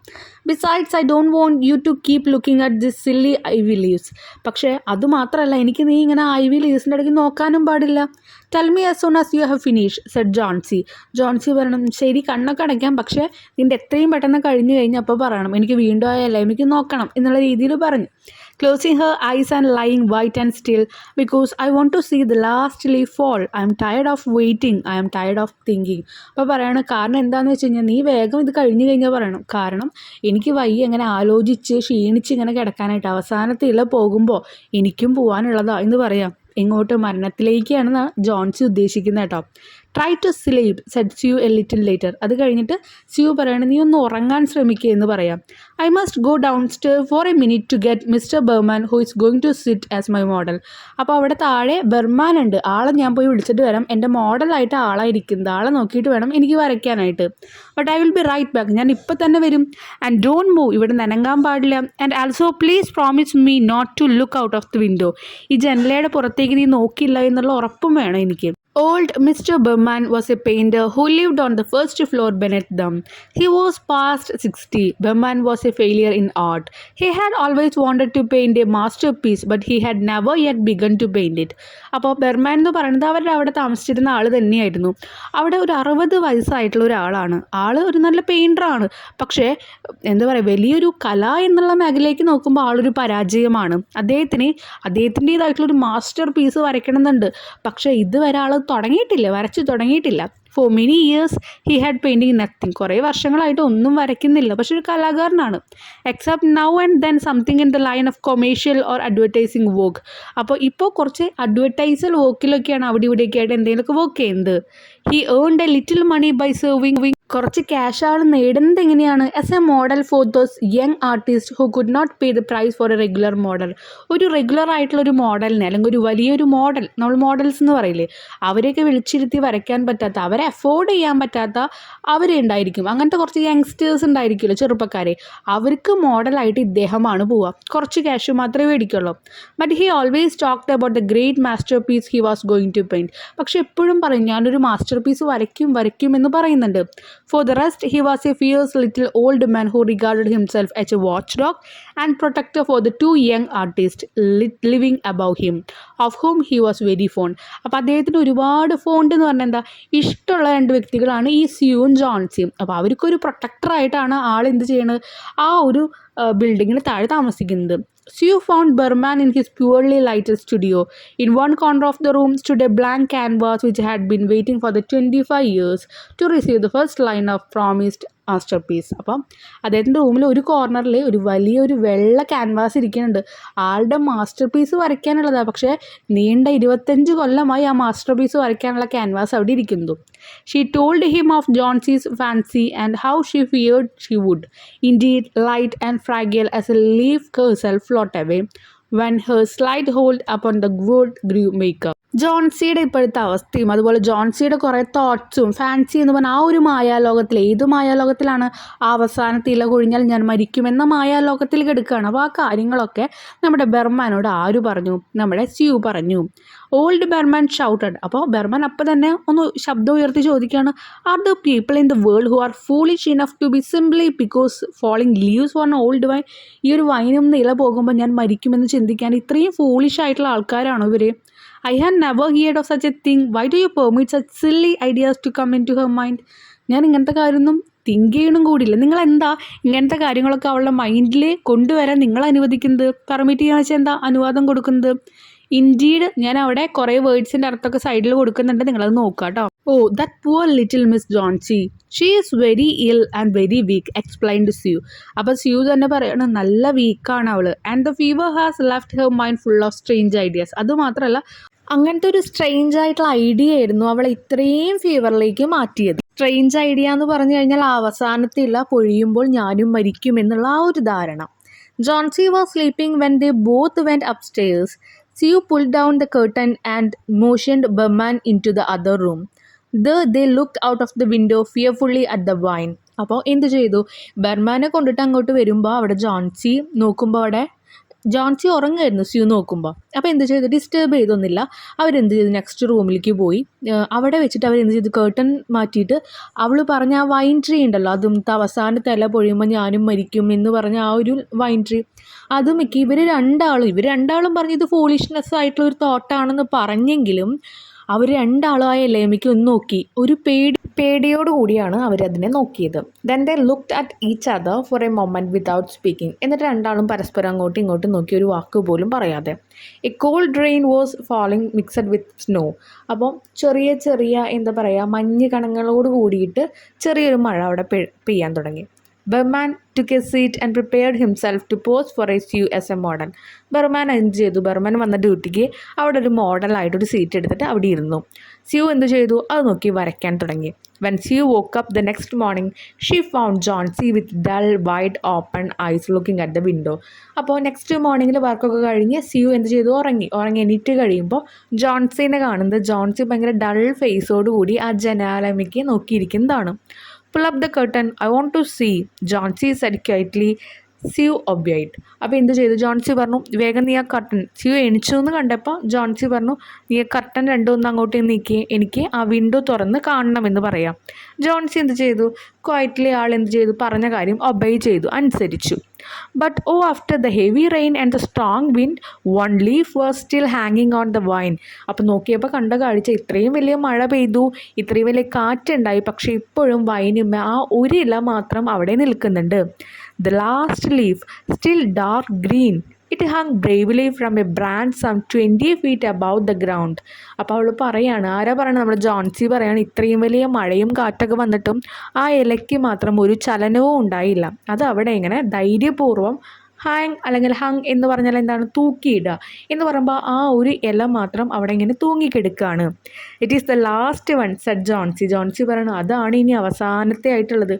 Besides, I don't want you to keep looking at this silly ivy leaves. പക്ഷേ അതുമാത്രമല്ല, എനിക്ക് നീ ഇങ്ങനെ ivy leavesൻ്റെ ഇടയ്ക്ക് നോക്കാനും പാടില്ല. Tell me as soon as you have finished, said Johnsy. Johnsy പറയണം, ശരി കണ്ണൊക്കെ അടയ്ക്കാം, പക്ഷേ നിൻ്റെ എത്രയും പെട്ടെന്ന് കഴിഞ്ഞ് കഴിഞ്ഞപ്പോൾ പറയണം, എനിക്ക് വീണ്ടും ആയല്ല എനിക്ക് നോക്കണം എന്നുള്ള രീതിയിൽ പറഞ്ഞു. closing her eyes and lying white and still, because I want to see the last leaf fall. I am tired of waiting. I am tired of thinking. അപ്പോൾ പറയണം കാരണം എന്താണെന്ന് വെച്ച് കഴിഞ്ഞാൽ നീ വേഗം ഇത് കഴിഞ്ഞ് കഴിഞ്ഞാൽ പറയണം, കാരണം എനിക്ക് വയ്യ ഇങ്ങനെ ആലോചിച്ച് ക്ഷീണിച്ച് ഇങ്ങനെ കിടക്കാനായിട്ട്, അവസാനത്തെ ഇല പോകുമ്പോൾ എനിക്കും പോകാനുള്ളതാ എന്ന് പറയാം. എങ്ങോട്ട്? മരണത്തിലേക്കാണ് ജോൺസി ഉദ്ദേശിക്കുന്നത് കേട്ടോ. Try to sleep said Sue a little later. അത് കഴിഞ്ഞിട്ട് സ്യൂ പറയണം നീ ഒന്ന് ഉറങ്ങാൻ ശ്രമിക്കുക എന്ന് പറയാം. I must go down stair for a minute to get mister Behrman who is going to sit as my model. അപ്പോൾ അവിടെ താഴെ ബർമാൻ ഉണ്ട്, ആളെ ഞാൻ പോയി വിളിച്ചിട്ട് വരാം. എൻ്റെ മോഡലായിട്ട് ആളായിരിക്കുന്നത്, ആളെ നോക്കിയിട്ട് വേണം എനിക്ക് വരയ്ക്കാനായിട്ട്. But I will be right back, ഞാൻ ഇപ്പം തന്നെ വരും. ആൻഡ് ഡോണ്ട് മൂവ്, ഇവിടെ നനങ്ങാൻ പാടില്ല. And also please promise me not to look out of the window. ഈ ജനലയുടെ പുറത്തേക്ക് നീ നോക്കില്ല എന്നുള്ള ഉറപ്പും വേണം എനിക്ക്. Old Mr. Berman was a painter who lived on the first floor beneath them. He was past 60. Berman was a failure in art. He had always wanted to paint a masterpiece, but he had never yet begun to paint it. അപ്പോൾ Berman എന്ന് പറയുന്നത് അവരുടെ അവിടെ താമസിച്ചിരുന്ന ആൾ തന്നെയായിരുന്നു. അവിടെ ഒരു 60 വയസ്സായിട്ടുള്ള ഒരാളാണ്. ആൾ ഒരു നല്ല പെയിൻറ്ററാണ്. പക്ഷേ എന്താ പറയുക, വലിയൊരു കല എന്നുള്ള മേഖലയിലേക്ക് നോക്കുമ്പോൾ ആളൊരു പരാജയമാണ്. അദ്ദേഹത്തിൻ്റേതായിട്ടുള്ളൊരു മാസ്റ്റർ പീസ് വരയ്ക്കണമെന്നുണ്ട്. പക്ഷേ ഇതുവരെ ആൾ വരച്ചു തുടങ്ങിയിട്ടില്ല. For many years he had painting nothing. കുറേ വർഷങ്ങളായിട്ട് ഒന്നും വരയ്ക്കുന്നില്ല, പക്ഷെ ഒരു കലാകാരനാണ്. Except now and then something in the line of commercial or advertising work. അപ്പോൾ ഇപ്പോൾ കുറച്ച് അഡ്വർടൈസൽ വർക്കിലൊക്കെയാണ് അവിടെ ഇവിടെയൊക്കെ ആയിട്ട് എന്തെങ്കിലുമൊക്കെ വർക്ക് ചെയ്യുന്നത്. He earned a little money by serving. കുറച്ച് ക്യാഷ് ആൾ നേടുന്നത് എങ്ങനെയാണ്? As a model for those young artist who could not pay the price for a regular model. ഒരു റെഗുലർ ആയിട്ടുള്ള ഒരു മോഡലിനെ, അല്ലെങ്കിൽ ഒരു വലിയൊരു മോഡൽ, നമ്മൾ മോഡൽസ് എന്ന് പറയില്ലേ, അവരെയൊക്കെ വിളിച്ചിരുത്തി വരയ്ക്കാൻ പറ്റാത്ത, അവരെ അഫോർഡ് ചെയ്യാൻ പറ്റാത്ത അവരുണ്ടായിരിക്കും. അങ്ങനത്തെ കുറച്ച് യങ്സ്റ്റേഴ്സ് ഉണ്ടായിരിക്കുമല്ലോ, ചെറുപ്പക്കാരെ. അവർക്ക് മോഡലായിട്ട് ഇദ്ദേഹമാണ് പോവുക. കുറച്ച് ക്യാഷ് മാത്രമേ മേടിക്കുള്ളൂ. But he always talked about the great masterpiece he was going to paint. പക്ഷെ എപ്പോഴും പറയും ഞാനൊരു മാസ്റ്റർ പീസ് വരയ്ക്കും എന്ന് പറയുന്നുണ്ട്. For the rest, he was a fierce little old man who regarded himself as a watchdog and protector for the two young artists living above him, of whom he was very fond. അപ്പോൾ അദ്ദേഹത്തിന് ഒരുപാട് font എന്ന് പറഞ്ഞാൽ എന്താ, ഇഷ്ടമുള്ള 2 വ്യക്തികളാണ് ഈ സ്യൂവും ജോൺസിയും. അപ്പോൾ അവർക്കൊരു പ്രൊട്ടക്ടറായിട്ടാണ് ആൾ എന്ത് ചെയ്യണത്, ആ ഒരു ബിൽഡിങ്ങിന് താഴെ താമസിക്കുന്നത്. Sue found Berman in his purely lighted studio. In one corner of the room stood a blank canvas which had been waiting for the 25 years to receive the first line of promised masterpiece. അപ്പം അദ്ദേഹത്തിൻ്റെ റൂമിൽ ഒരു കോർണറിൽ ഒരു വലിയൊരു വെള്ള canvas ഇരിക്കുന്നുണ്ട്. ആളുടെ മാസ്റ്റർ പീസ് വരയ്ക്കാനുള്ളതാണ്. പക്ഷേ നീണ്ട 25 കൊല്ലമായി ആ മാസ്റ്റർ പീസ് വരയ്ക്കാനുള്ള ക്യാൻവാസ് അവിടെ ഇരിക്കുന്നു. She told him of Johnsy's fancy and how she feared she would indeed light and fragile as a leaf herself float away when her slight hold upon the wood grew maker. ജോൺസിയുടെ ഇപ്പോഴത്തെ അവസ്ഥയും അതുപോലെ ജോൺസിയുടെ കുറേ തോട്ട്സും fancy എന്ന് പറഞ്ഞാൽ ആ ഒരു മായാലോകത്തിൽ, ഏത് മായാലോകത്തിലാണ് ആ അവസാനത്തെ ഇല കൊഴിഞ്ഞാൽ ഞാൻ മരിക്കുമെന്ന മായാലോകത്തിൽ കിടക്കുകയാണ്. അപ്പോൾ ആ കാര്യങ്ങളൊക്കെ നമ്മുടെ ബെർമാനോട് ആര് പറഞ്ഞു? നമ്മുടെ സ്യൂ പറഞ്ഞു. Old Behrman shouted. അപ്പോൾ ബെർമാൻ അപ്പം തന്നെ ഒന്ന് ശബ്ദം ഉയർത്തി ചോദിക്കുകയാണ്, are the people in the world who are foolish enough to be simply because falling leaves for an old vine. ഈ ഒരു വൈനും ഇല പോകുമ്പോൾ ഞാൻ മരിക്കുമെന്ന് ചിന്തിക്കാൻ ഇത്രയും ഫൂളിഷ് ആയിട്ടുള്ള ആൾക്കാരാണോ ഇവർ? I had never heard of such a thing. Why do you permit such silly ideas to come into her mind? ഞാൻ ഇങ്ങനത്തെ കാര്യമൊന്നും തിങ്ക് ചെയ്യണം കൂടിയില്ല. നിങ്ങളെന്താ ഇങ്ങനത്തെ കാര്യങ്ങളൊക്കെ അവളുടെ മൈൻഡിൽ കൊണ്ടുവരാൻ നിങ്ങൾ അനുവദിക്കുന്നത്? പെർമിറ്റ് ചെയ്യാന്ന് വെച്ചാൽ എന്താ അനുവാദം കൊടുക്കുന്നത്? ഇൻഡീഡ്, ഞാൻ അവിടെ കുറേ വേർഡ്സിൻ്റെ അർത്ഥമൊക്കെ സൈഡിൽ കൊടുക്കുന്നുണ്ട്, നിങ്ങളത് നോക്കുക കേട്ടോ. Oh that poor little Miss Johnsy, she is very ill and very weak explained Sue. അപ്പോൾ സ്യൂ തന്നെ പറയണം നല്ല വീക്കാണ് അവൾ. And the fever has left her mind full of strange ideas. അതുമാത്രമല്ല അങ്ങനത്തെ ഒരു സ്ട്രേഞ്ച് ആയിട്ടുള്ള ഐഡിയ ആയിരുന്നു അവളെ ഇത്രയും ഫീവറിലേക്ക് മാറ്റിയത്. സ്ട്രേഞ്ച് ഐഡിയ എന്ന് പറഞ്ഞു കഴിഞ്ഞാൽ അവസാനത്തില്ല പൊഴിയുമ്പോൾ ഞാനും മരിക്കും എന്നുള്ള ആ ഒരു ധാരണ. Johnsy was sleeping when they both went upstairs. Sue pulled down the curtain and motioned Berman into the other room. They looked out of the window fearfully at the wine. അപ്പോൾ എന്ത് ചെയ്തു? ബെർമാനെ കൊണ്ടിട്ട് അങ്ങോട്ട് വരുമ്പോൾ അവിടെ ജോൺസി നോക്കുമ്പോൾ അവിടെ ജോൺസി ഉറങ്ങുമായിരുന്നു സ്യൂ നോക്കുമ്പോൾ. അപ്പോൾ എന്ത് ചെയ്തു? ഡിസ്റ്റർബ് ചെയ്തൊന്നുമില്ല. അവരെന്ത് ചെയ്തു? നെക്സ്റ്റ് റൂമിലേക്ക് പോയി. അവിടെ വെച്ചിട്ട് അവരെന്ത് ചെയ്തു? കേർട്ടൻ മാറ്റിയിട്ട് അവൾ പറഞ്ഞ ആ വൈൻ ട്രീ ഉണ്ടല്ലോ, അതും അവസാനത്തെ ഇല പൊഴിയുമ്പോൾ ഞാനും മരിക്കും എന്ന് പറഞ്ഞ ആ ഒരു വൈൻ ട്രീ, അതും ഇവർ രണ്ടാളും പറഞ്ഞത് ഫൂളിഷ്നെസ് ആയിട്ടുള്ള ഒരു തോട്ടാണെന്ന് പറഞ്ഞെങ്കിലും
അവർ രണ്ടാളും ആ ഇലയമ്മയ്ക്ക് ഒന്ന് നോക്കി. ഒരു പേടിയോടുകൂടിയാണ് അവരതിനെ നോക്കിയത്. Then they looked at each other for a moment without speaking. എന്നിട്ട് രണ്ടാളും പരസ്പരം അങ്ങോട്ടും ഇങ്ങോട്ടും നോക്കി, ഒരു വാക്ക് പോലും പറയാതെ. A cold rain was falling mixed with snow. അപ്പോൾ ചെറിയ ചെറിയ എന്താ പറയുക, മഞ്ഞ് കണങ്ങളോട് കൂടിയിട്ട് ചെറിയൊരു മഴ അവിടെ പെയ്യാൻ തുടങ്ങി. Berman took a seat and prepared himself to pose for a Sue as a model. Berman എന്ത് ചെയ്തു? ബർമാൻ വന്ന ഡ്യൂട്ടിക്ക് അവിടെ ഒരു മോഡലായിട്ടൊരു സീറ്റ് എടുത്തിട്ട് അവിടെ ഇരുന്നു. സ്യൂ എന്ത് ചെയ്തു? അത് നോക്കി വരയ്ക്കാൻ തുടങ്ങി. When Sue woke up the next morning, she found Johnsy with dull, wide open eyes looking at the window. അപ്പോൾ നെക്സ്റ്റ് മോർണിംഗിൽ വർക്കൊക്കെ കഴിഞ്ഞ് സ്യൂ എന്ത് ചെയ്തു? ഉറങ്ങി എണീറ്റ് കഴിയുമ്പോൾ ജോൺസിനെ കാണുന്നത്, ജോൺസി ഭയങ്കര ഡൾ ഫേസോട് കൂടി ആ ജനാലമ്മയ്ക്ക് നോക്കിയിരിക്കുന്നതാണ്. Pull up the curtain, I want to see, Johnsy said quietly. Sue obeyed. അപ്പോൾ എന്ത് ചെയ്തു? ജോൺസി പറഞ്ഞു, വേഗം നീ ആ കർട്ടൻ. സ്യൂ എണിച്ചു എന്ന് കണ്ടപ്പോൾ ജോൺസി പറഞ്ഞു, നീ ആ കർട്ടൻ രണ്ടൊന്ന് അങ്ങോട്ട് നീക്കി, എനിക്ക് ആ വിൻഡോ തുറന്ന് കാണണമെന്ന് പറയാം. ജോൺസി എന്ത് ചെയ്തു? ക്വയറ്റ്ലി ആൾ എന്ത് ചെയ്തു? പറഞ്ഞ കാര്യം ഒബൈ ചെയ്തു, അനുസരിച്ചു. But after the heavy rain and the strong wind one leaf was still ഹാങ്ങിങ് ഓൺ ദ വൈൻ. അപ്പോൾ നോക്കിയപ്പോൾ കണ്ട കാഴ്ച, ഇത്രയും വലിയ മഴ പെയ്തു, ഇത്രയും വലിയ കാറ്റുണ്ടായി, പക്ഷേ ഇപ്പോഴും വൈനും ആ ഒരു ഇല മാത്രം അവിടെ നിൽക്കുന്നുണ്ട്. The last leaf, still dark green, it hung bravely from a branch some 20 feet above the ground. അപ്പോൾ അവൾ പറയാണ്, ആരാ പറയണത്? നമ്മുടെ ജോൺസി പറയാണ്, ഇത്രയും വലിയ മഴയും കാറ്റൊക്കെ വന്നിട്ടും ആ ഇലയ്ക്ക് മാത്രം ഒരു ചലനവും ഉണ്ടായില്ല. അത് അവിടെ ഇങ്ങനെ ധൈര്യപൂർവ്വം അല്ലെങ്കിൽ ഹങ് എന്ന് പറഞ്ഞാൽ എന്താണ്? തൂക്കിയിടുക എന്ന് പറയുമ്പോൾ ആ ഒരു ഇല മാത്രം അവിടെ ഇങ്ങനെ തൂങ്ങിക്കിടക്കുകയാണ്. It is the last one, said Johnsy. Johnsy പറയണു, അതാണ് ഇനി അവസാനത്തെ ആയിട്ടുള്ളത്.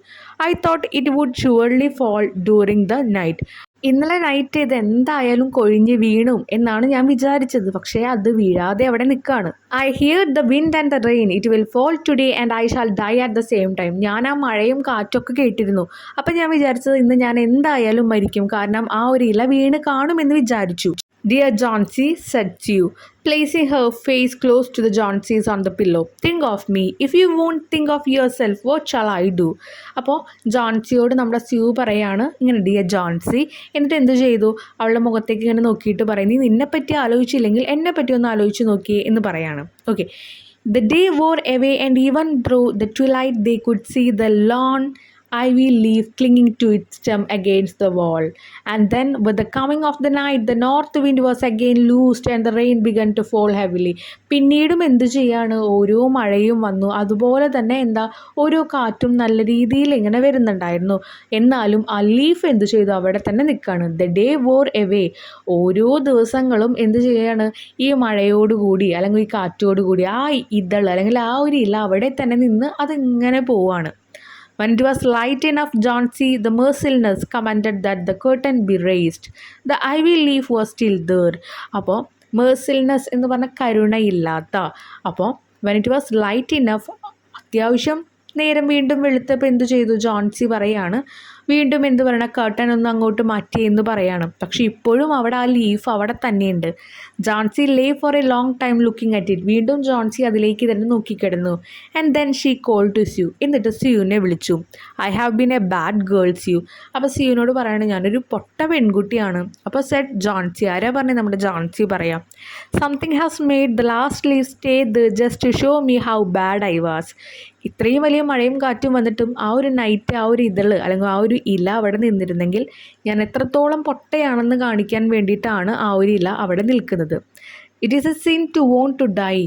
I thought it would surely fall during the night. ഇന്നലെ നൈറ്റ് ഇത് എന്തായാലും കൊഴിഞ്ഞ് വീണും എന്നാണ് ഞാൻ വിചാരിച്ചത്, പക്ഷേ അത് വീഴാതെ അവിടെ നിൽക്കുകയാണ്. I hear the wind and the rain, it will fall today and I shall die at the same time. ഞാൻ ആ മഴയും കാറ്റൊക്കെ കേട്ടിരുന്നു. അപ്പം ഞാൻ വിചാരിച്ചത് ഇന്ന് ഞാൻ എന്തായാലും മരിക്കും, കാരണം ആ ഒരു ഇല വീണ് കാണുമെന്ന് വിചാരിച്ചു. Dear Johnsy, said Sue, placing her face close to the Johnsy's on the pillow. Think of me. If you won't think of yourself, what shall I do? അപ്പോൾ ജോൺസിയോട് നമ്മുടെ സ്യൂ പറയാണ് ഇങ്ങനെ, ഡിയർ ജോൺസി. എന്നിട്ട് എന്ത് ചെയ്തു? അവളുടെ മുഖത്തേക്ക് ഇങ്ങനെ നോക്കിയിട്ട് പറയും, നീ നിന്നെപ്പറ്റി ആലോചിച്ചില്ലെങ്കിൽ എന്നെപ്പറ്റി ഒന്ന് ആലോചിച്ച് നോക്കിയേ എന്ന് പറയാണ്. Okay. The day wore away and even through the twilight they could see the lawn ivy leaf clinging to its stem against the wall. And then with the coming of the night, the north wind was again loosed and the rain began to fall heavily. പിന്നീടും എന്ത് ചെയ്യാണ്? ഓരോ മഴയും വന്നു, അതുപോലെ തന്നെ ഓരോ കാറ്റും നല്ല രീതിയിൽ ഇങ്ങനെ വരുന്നുണ്ടായിരുന്നു. എന്നാലും ആ ലീഫ് എന്ത് ചെയ്തു? അവിടെ തന്നെ നിൽക്കുകയാണ്. The day war away. ഓരോ ദിവസങ്ങളും എന്ത് ചെയ്യാണ്? ഈ മഴയോടുകൂടി അല്ലെങ്കിൽ ഈ കാറ്റോടുകൂടി ആ ഇതൾ അല്ലെങ്കിൽ ആ ഒരു ഇല അവിടെ തന്നെ നിന്ന് അതിങ്ങനെ പോവാണ്. When it was light enough, Johnsy, the merciless, commanded that the curtain be raised. The ivy leaf was still there. അപ്പോൾ merciless എന്ന് പറഞ്ഞാൽ കരുണയില്ലാത്ത. അപ്പോൾ when it was light enough, അത്യാവശ്യം നേരം വീണ്ടും വെളുത്തപ്പോൾ എന്ത് ചെയ്തു? ജോൺസി പറയാണ്, വീണ്ടും എന്ത് പറയണ, കർട്ടൻ ഒന്ന് അങ്ങോട്ട് മാറ്റി എന്ന് പറയാണ്. പക്ഷെ ഇപ്പോഴും അവിടെ ആ ലീഫ് അവിടെ തന്നെയുണ്ട്. Johnsy lay for a long time looking at it. വീണ്ടും ജോൺസി അതിലേക്ക് തന്നെ നോക്കിക്കിടന്നു. And then she call to Sue. എന്നിട്ട് സ്യൂവിനെ വിളിച്ചു. I have been a bad girl Sue. അപ്പോൾ സ്യൂവിനോട് പറയാണ്, ഞാനൊരു പൊട്ട പെൺകുട്ടിയാണ്. അപ്പോൾ സെഡ് ജോൺസി. ആരാ പറഞ്ഞേ? നമ്മുടെ ജോൺസി പറയാം. Something has made the last leaf stay the just to show me how bad I was. ഇത്രയും വലിയ മഴയും കാറ്റും വന്നിട്ടും ആ ഒരു നൈറ്റ്, ആ ഒരു ഇതള് അല്ലെങ്കിൽ ആ ഒരു ഇല അവിടെ നിന്നിരുന്നെങ്കിൽ ഞാൻ എത്രത്തോളം പൊട്ടയാണെന്ന് കാണിക്കാൻ വേണ്ടിയിട്ടാണ് ആ ഒരു ഇല അവിടെ നിൽക്കുന്നത്. It is a sin to want to die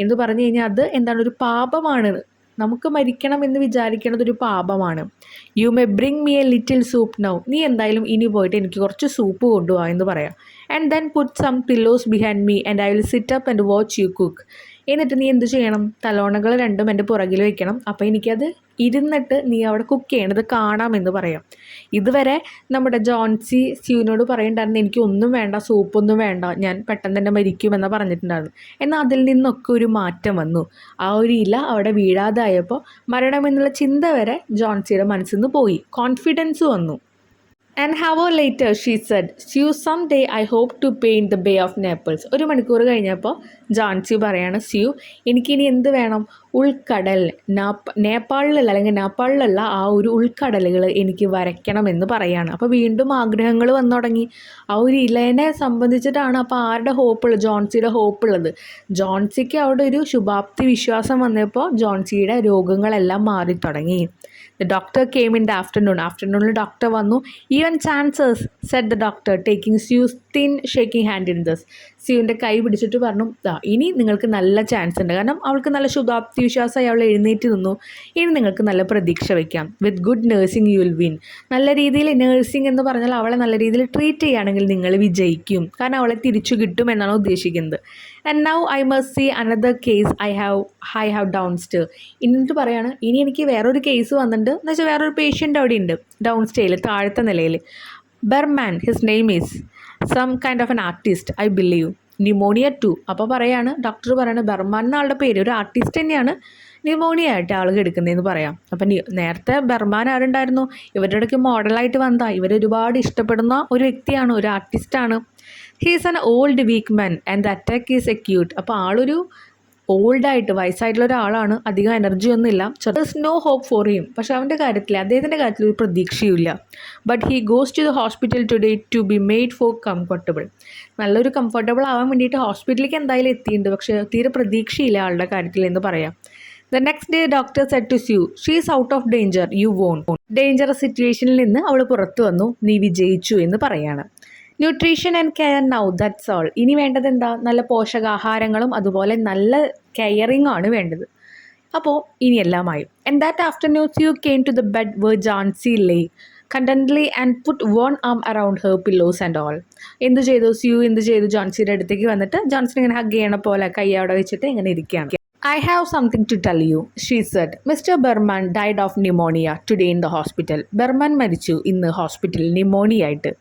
എന്ന് പറഞ്ഞു കഴിഞ്ഞാൽ അത് എന്താണ്? ഒരു പാപമാണ്. നമുക്ക് മരിക്കണം എന്ന് വിചാരിക്കുന്നത് ഒരു പാപമാണ്. You may bring me A little soup now. നീ എന്തായാലും ഇനി പോയിട്ട് എനിക്ക് കുറച്ച് സൂപ്പ് കൊണ്ടുപോകാം എന്ന് പറയാം. And then put some pillows behind me and I will sit up and watch you cook. എന്നിട്ട് നീ എന്ത് ചെയ്യണം? തലോണകൾ രണ്ടും എൻ്റെ പുറകിൽ വെക്കണം. അപ്പോൾ എനിക്കത് ഇരുന്നിട്ട് നീ അവിടെ കുക്ക് ചെയ്യണത് കാണാമെന്ന് പറയാം. ഇതുവരെ നമ്മുടെ ജോൺസി സ്യൂവിനോട് പറയണ്ടായിരുന്നു, എനിക്കൊന്നും വേണ്ട, സൂപ്പൊന്നും വേണ്ട, ഞാൻ പെട്ടെന്ന് തന്നെ മരിക്കുമെന്ന് പറഞ്ഞിട്ടുണ്ടായിരുന്നു. എന്നാൽ അതിൽ നിന്നൊക്കെ ഒരു മാറ്റം വന്നു. ആ ഒരു ഇല അവിടെ വീഴാതായപ്പോൾ മരണമെന്നുള്ള ചിന്ത വരെ ജോൺസിയുടെ മനസ്സിൽ നിന്ന് പോയി. കോൺഫിഡൻസ് വന്നു. And hour later she said Sue some day I hope to paint the bay of Naples. ഒരു മണിക്കൂർ കഴിഞ്ഞപ്പോൾ ജോൺസി പറയാണ്, സ്യൂ എനിക്കിനി എന്ത് വേണം, ഉൾക്കടൽ, നേപ്പാളിലുള്ള അല്ലെങ്കിൽ നേപ്പാളിലുള്ള ആ ഒരു ഉൾക്കടലുകൾ എനിക്ക് വരയ്ക്കണമെന്ന് പറയാണ്. അപ്പോൾ വീണ്ടും ആഗ്രഹങ്ങൾ വന്നു തുടങ്ങി. ആ ഒരു ഇലേനെ സംബന്ധിച്ചിട്ടാണ് അപ്പോൾ ആരുടെ ഹോപ്പുള്ളത്, ജോൺസിയുടെ ഹോപ്പുള്ളത്. ജോൺസിക്ക് അവിടെ ഒരു ശുഭാപ്തി വിശ്വാസം വന്നപ്പോൾ ജോൺസിയുടെ രോഗങ്ങളെല്ലാം മാറി തുടങ്ങി. The doctor came in the ആഫ്റ്റർനൂണിൽ ഡോക്ടർ വന്നു. Even chances said the doctor taking Sue's thin shaking hand in thus. സ്യൂവിൻ്റെ കൈ പിടിച്ചിട്ട് പറഞ്ഞു, ഇനി നിങ്ങൾക്ക് നല്ല ചാൻസ് ഉണ്ട്, കാരണം അവൾക്ക് നല്ല ശുഭാപ്തി വിശ്വാസമായി അവൾ എഴുന്നേറ്റ് നിന്നു. ഇനി നിങ്ങൾക്ക് നല്ല പ്രതീക്ഷ വയ്ക്കാം. With good nursing you will win. നല്ല രീതിയിൽ നേഴ്സിംഗ് എന്ന് പറഞ്ഞാൽ അവളെ നല്ല രീതിയിൽ ട്രീറ്റ് ചെയ്യുകയാണെങ്കിൽ നിങ്ങൾ വിജയിക്കും, കാരണം അവളെ തിരിച്ചു കിട്ടും എന്നാണ് ഉദ്ദേശിക്കുന്നത്. And now I must see another case I have down stair. എന്നിട്ട് പറയാണ്, ഇനി എനിക്ക് വേറൊരു കേസ് വന്നിട്ടുണ്ട് എന്ന് വെച്ചാൽ വേറൊരു പേഷ്യൻ്റ് അവിടെ ഉണ്ട് ഡൗൺ സ്റ്റേയിൽ, താഴത്തെ നിലയിൽ. Behrman, his name is some kind of an artist I believe, pneumonia 2. അപ്പോൾ പറയാണ്, ഡോക്ടർ പറയാണ് ബർമാൻ എന്നാളുടെ പേര്, ഒരു ആർട്ടിസ്റ്റ് തന്നെയാണ്, ന്യൂമോണിയ ആയിട്ട് ആൾ എടുക്കുന്നതെന്ന് പറയാം. അപ്പം നേരത്തെ ബർമാൻ ആരുണ്ടായിരുന്നു, ഇവരുടെ ഇടയ്ക്ക് മോഡലായിട്ട് വന്നതാ, ഇവരൊരുപാട് ഇഷ്ടപ്പെടുന്ന ഒരു വ്യക്തിയാണ്, ഒരു ആർട്ടിസ്റ്റാണ്. He's an old weak man and the attack is acute. അപ്പോൾ ആളൊരു ഓൾഡായിട്ട് വയസ്സായിട്ടുള്ള ഒരാളാണ്, അധികം എനർജി ഒന്നുമില്ല. ദർസ് നോ ഹോപ്പ് ഫോർ ഹിം. പക്ഷേ അദ്ദേഹത്തിൻ്റെ കാര്യത്തിൽ ഒരു പ്രതീക്ഷയുമില്ല. But he goes to the hospital today to be made for comfortable. നല്ലൊരു കംഫർട്ടബിൾ ആവാൻ വേണ്ടിയിട്ട് ഹോസ്പിറ്റലിലേക്ക് എന്തായാലും എത്തിയിട്ടുണ്ട്, പക്ഷേ തീരെ പ്രതീക്ഷയില്ല ആളുടെ കാര്യത്തിൽ എന്ന് പറയാം. The next day doctor said to Sue she is out of danger, you won. Dangerous സിറ്റുവേഷനിൽ നിന്ന് അവൾ പുറത്തു വന്നു, നീ വിജയിച്ചു എന്ന് പറയാണ്. Nutrition and care now, that's all. ഇനി വേണ്ടത് എന്താ, നല്ല പോഷകാഹാരങ്ങളും അതുപോലെ നല്ല കെയറിങ് ആണ് വേണ്ടത്. അപ്പോൾ ഇനി എല്ലാമായി. And that afternoon Sue came to the bed where Johnsy lay contently and put one arm around her pillows and all. എന്ത് ചെയ്തു ജോൺസിയുടെ അടുത്തേക്ക് വന്നിട്ട് ജോൺസിനെ ഇങ്ങനെ ഹഗ് ചെയ്യണ പോലെ കൈ അവിടെ വെച്ചിട്ട് ഇങ്ങനെ ഇരിക്കുകയാണ്. I have something to tell you, she said. Mr. Berman died of pneumonia today in the hospital. Berman മരിച്ചു ഇന്ന് ഹോസ്പിറ്റലിൽ ന്യൂമോണിയ ആയിട്ട്.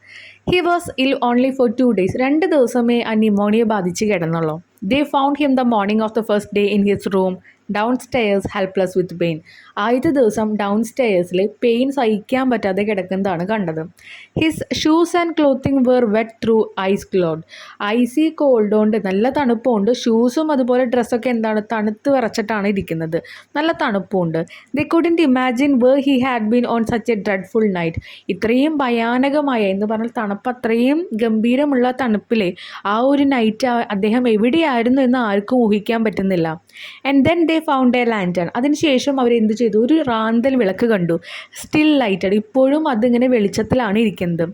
He was ill only for 2 days. 2 ദിവസമേ ആ ന്യൂമോണിയ ബാധിച്ച് കിടന്നുള്ളൂ. They found him the morning of the first day in his room down stairs helpless with pain. ആദ്യത്തെ ദിവസം down സ്റ്റെയേഴ്സിൽ പെയിൻ സഹിക്കാൻ പറ്റാതെ കിടക്കുന്നതാണ് കണ്ടത്. His shoes and clothing were wet through ice cold. Icy cold കൊണ്ട്, നല്ല തണുപ്പുണ്ട്, ഷൂസും അതുപോലെ ഡ്രസ്സൊക്കെ എന്താണ് തണുത്ത് വിറച്ചിട്ടാണ് ഇരിക്കുന്നത്, നല്ല തണുപ്പുണ്ട്. They couldn't imagine where he had been on such a dreadful night. ഇത്രയും ഭയാനകമായ എന്ന് പറഞ്ഞാൽ തണുപ്പ്, അത്രയും ഗംഭീരമുള്ള തണുപ്പിലെ ആ ഒരു നൈറ്റ് അദ്ദേഹം എവിടെയായിരുന്നു എന്ന് ആർക്കും ഊഹിക്കാൻ പറ്റുന്നില്ല. And then they found A lantern. അതിനുശേഷം അവരെന്ത് ചെയ്തു, ഒരു റാന്തൽ വിളക്ക് കണ്ടു, സ്റ്റിൽ ലൈറ്റഡ്, ഇപ്പോഴും അതിങ്ങനെ വെളിച്ചത്തിലാണ് ഇരിക്കുന്നത്.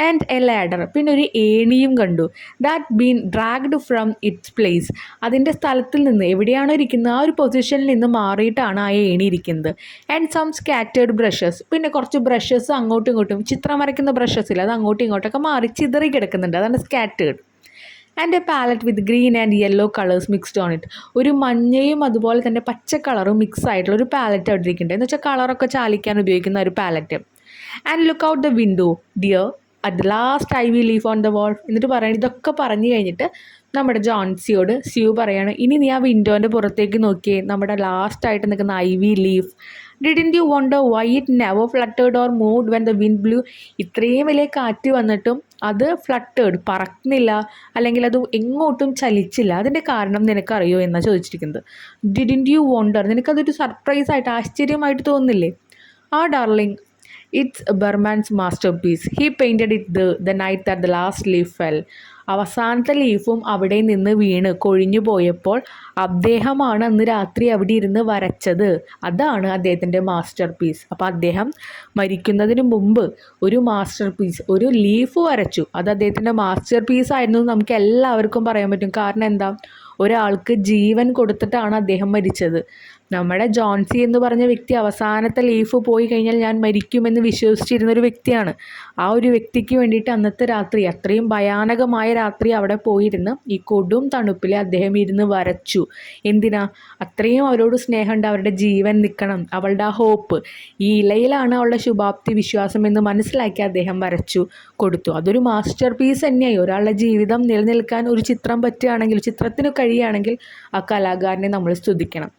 ആൻഡ് എ ലാഡർ, പിന്നെ ഒരു ഏണിയും കണ്ടു, that been dragged from it's place. അതിൻ്റെ സ്ഥലത്തിൽ നിന്ന്, എവിടെയാണോ ഇരിക്കുന്നത് ആ ഒരു പൊസിഷനിൽ നിന്ന് മാറിയിട്ടാണ് ആ ഏണി ഇരിക്കുന്നത്. ആൻഡ് സം സ്കാറ്റേർഡ് ബ്രഷസ്, പിന്നെ കുറച്ച് ബ്രഷസ് അങ്ങോട്ടും ഇങ്ങോട്ടും, ചിത്രം വരയ്ക്കുന്ന ബ്രഷസ് ഇല്ല, അത് അങ്ങോട്ടും ഇങ്ങോട്ടൊക്കെ മാറി ചിതറി കിടക്കുന്നുണ്ട്, അതാണ് scattered. And a palette with green and yellow colours mixed on it. ഒരു മഞ്ഞയും അതുപോലെ തന്നെ പച്ച കളറും മിക്സ് ആയിട്ടുള്ള ഒരു പാലറ്റ് അവിടെ ഇരിക്കുന്നുണ്ട്, എന്ന് വെച്ചാൽ കളറൊക്കെ ചാലിക്കാൻ ഉപയോഗിക്കുന്ന ഒരു palette. And look out the window dear at the last ivy leaf on the wall. എന്നിട്ട് പറയണം, ഇതൊക്കെ പറഞ്ഞു കഴിഞ്ഞിട്ട് നമ്മുടെ ജോൺസിയോട് സ്യൂ പറയാണ്, ഇനി നീ ആ വിൻഡോൻ്റെ പുറത്തേക്ക് നോക്കിയേ, നമ്മുടെ ലാസ്റ്റായിട്ട് നിൽക്കുന്ന ivy leaf. Didn't you wonder why it never fluttered or moved when the wind blew. ഇത്രയും വലിയ കാറ്റ് വന്നിട്ടും അത് ഫ്ലട്ടേർഡ്, പറക്കുന്നില്ല, അല്ലെങ്കിൽ അത് എങ്ങോട്ടും ചലിച്ചില്ല, അതിൻ്റെ കാരണം നിനക്കറിയോ എന്നാണ് ചോദിച്ചിരിക്കുന്നത്. ഡിഡിൻറ്റ് യു വണ്ടർ, നിനക്കതൊരു സർപ്രൈസായിട്ട്, ആശ്ചര്യമായിട്ട് തോന്നുന്നില്ലേ? Ah darling, it's Behrman's masterpiece. He painted it the night that the last leaf fell. അവസാനത്തെ ലീഫും അവിടെ നിന്ന് വീണ് കൊഴിഞ്ഞു പോയപ്പോൾ അദ്ദേഹമാണ് അന്ന് രാത്രി അവിടെ ഇരുന്ന് വരച്ചത്. അതാണ് അദ്ദേഹത്തിൻ്റെ മാസ്റ്റർ പീസ്. അപ്പോൾ അദ്ദേഹം മരിക്കുന്നതിന് മുമ്പ് ഒരു മാസ്റ്റർ പീസ്, ഒരു ലീഫ് വരച്ചു, അത് അദ്ദേഹത്തിൻ്റെ മാസ്റ്റർ പീസ് ആയിരുന്നു നമുക്ക് എല്ലാവർക്കും പറയാൻ പറ്റും. കാരണം എന്താ, ഒരാൾക്ക് ജീവൻ കൊടുത്തിട്ടാണ് അദ്ദേഹം മരിച്ചത്. നമ്മുടെ ജോൺസി എന്ന് പറഞ്ഞ വ്യക്തി അവസാനത്തെ ലീഫ് പോയി കഴിഞ്ഞാൽ ഞാൻ മരിക്കുമെന്ന് വിശ്വസിച്ചിരുന്നൊരു വ്യക്തിയാണ്. ആ ഒരു വ്യക്തിക്ക് വേണ്ടിയിട്ട് അന്നത്തെ രാത്രി, അത്രയും ഭയാനകമായ രാത്രി അവിടെ പോയിരുന്ന് ഈ കൊടും തണുപ്പിൽ അദ്ദേഹം ഇരുന്ന് വരച്ചു. എന്തിനാ? അത്രയും അവരോട് സ്നേഹമുണ്ട്, അവരുടെ ജീവൻ നിൽക്കണം, അവളുടെ ആ ഹോപ്പ്, ഈ ഇലയിലാണ് അവളുടെ ശുഭാപ്തി വിശ്വാസം എന്ന് മനസ്സിലാക്കി അദ്ദേഹം വരച്ചു കൊടുത്തു. അതൊരു മാസ്റ്റർ പീസ് തന്നെയായി. ഒരാളുടെ ജീവിതം നിലനിൽക്കാൻ ഒരു ചിത്രം പറ്റുകയാണെങ്കിൽ, ചിത്രത്തിന് കഴിയുകയാണെങ്കിൽ ആ കലാകാരനെ നമ്മൾ സ്തുതിക്കണം.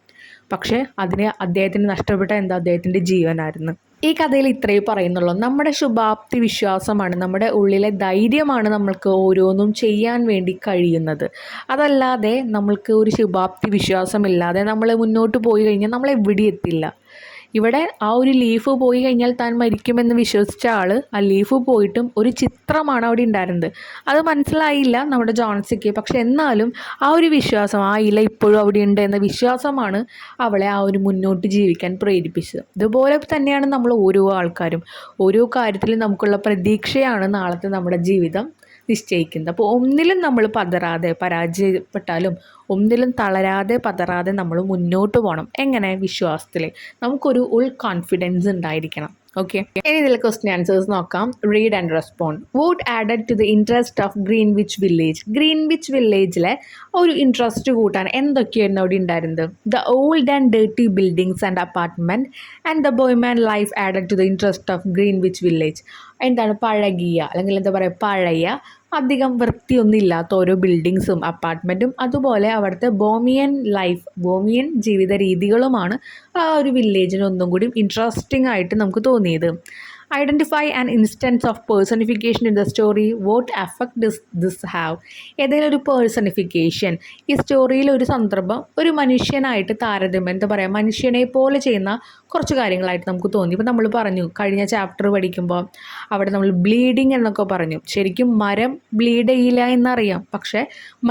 പക്ഷേ അതിന് അദ്ദേഹത്തിന് നഷ്ടപ്പെട്ട എന്താ, അദ്ദേഹത്തിൻ്റെ ജീവനായിരുന്നു. ഈ കഥയിൽ ഇത്രയേ പറയുന്നുള്ളൂ. നമ്മുടെ ശുഭാപ്തി വിശ്വാസമാണ്, നമ്മുടെ ഉള്ളിലെ ധൈര്യമാണ് നമ്മൾക്ക് ഓരോന്നും ചെയ്യാൻ വേണ്ടി കഴിയുന്നത്. അതല്ലാതെ നമ്മൾക്ക് ഒരു ശുഭാപ്തി വിശ്വാസമില്ലാതെ നമ്മൾ മുന്നോട്ട് പോയി കഴിഞ്ഞാൽ നമ്മൾ എവിടെ എത്തില്ല. ഇവിടെ ആ ഒരു ലീഫ് പോയി കഴിഞ്ഞാൽ താൻ മരിക്കുമെന്ന് വിശ്വസിച്ച ആൾ ആ ലീഫ് പോയിട്ടും ഒരു ചിത്രമാണ് അവിടെ ഉണ്ടായിരുന്നത്. അത് മനസ്സിലായില്ല നമ്മുടെ ജോൺസിക്ക്. പക്ഷെ എന്നാലും ആ ഒരു വിശ്വാസം, ആ ഇല ഇപ്പോഴും അവിടെ ഉണ്ട് എന്ന വിശ്വാസമാണ് അവളെ ആ ഒരു മുന്നോട്ട് ജീവിക്കാൻ പ്രേരിപ്പിച്ചത്. ഇതുപോലെ തന്നെയാണ് നമ്മൾ ഓരോ ആൾക്കാരും. ഓരോ കാര്യത്തിലും നമുക്കുള്ള പ്രതീക്ഷയാണ് നാളത്തെ നമ്മുടെ ജീവിതം നിശ്ചയിക്കുന്നത്. അപ്പോൾ ഒന്നിലും നമ്മൾ പരാജയപ്പെട്ടാലും ഒന്നിലും തളരാതെ പതറാതെ നമ്മൾ മുന്നോട്ട് പോകണം. എങ്ങനെ? വിശ്വാസത്തിൽ നമുക്കൊരു കോൺഫിഡൻസ് ഉണ്ടായിരിക്കണം. ഓക്കെ, ഇനി ഇതിൽ ക്വസ്റ്റ്യൻ ആൻസേഴ്സ് നോക്കാം. Read and respond. What added to the interest of Greenwich Village. Greenwich വില്ലേജിലെ ഒരു ഇൻട്രസ്റ്റ് കൂട്ടാൻ എന്തൊക്കെയായിരുന്നു അവിടെ ഉണ്ടായിരുന്നത്? The old and dirty buildings and apartment and the bohemian life added to the interest of Greenwich Village. എന്താണ്? പഴകിയ, അല്ലെങ്കിൽ എന്താ പറയുക, പഴയ, അധികം വൃത്തിയൊന്നും ഇല്ലാത്ത ഓരോ ബിൽഡിങ്സും അപ്പാർട്ട്മെൻറ്റും അതുപോലെ അവിടുത്തെ ബോമിയൻ ജീവിത രീതികളുമാണ് ആ ഒരു വില്ലേജിന് ഒന്നും കൂടി ഇൻട്രസ്റ്റിംഗ് ആയിട്ട് നമുക്ക് തോന്നിയത്. Identify an instance of personification in the story. Vote effect this have. ഏതെങ്കിലും ഒരു പേഴ്സണിഫിക്കേഷൻ ഈ സ്റ്റോറിയിൽ ഒരു സന്ദർഭം ഒരു മനുഷ്യനായിട്ട് താരതമ്യം, എന്താ പറയുക, മനുഷ്യനെ പോലെ ചെയ്യുന്ന കുറച്ച് കാര്യങ്ങളായിട്ട് നമുക്ക് തോന്നി. ഇപ്പോൾ നമ്മൾ പറഞ്ഞു കഴിഞ്ഞ ചാപ്റ്റർ പഠിക്കുമ്പോൾ അവിടെ നമ്മൾ ബ്ലീഡിങ് എന്നൊക്കെ പറഞ്ഞു. ശരിക്കും മരം ബ്ലീഡ് ചെയ്യില്ല എന്നറിയാം, പക്ഷേ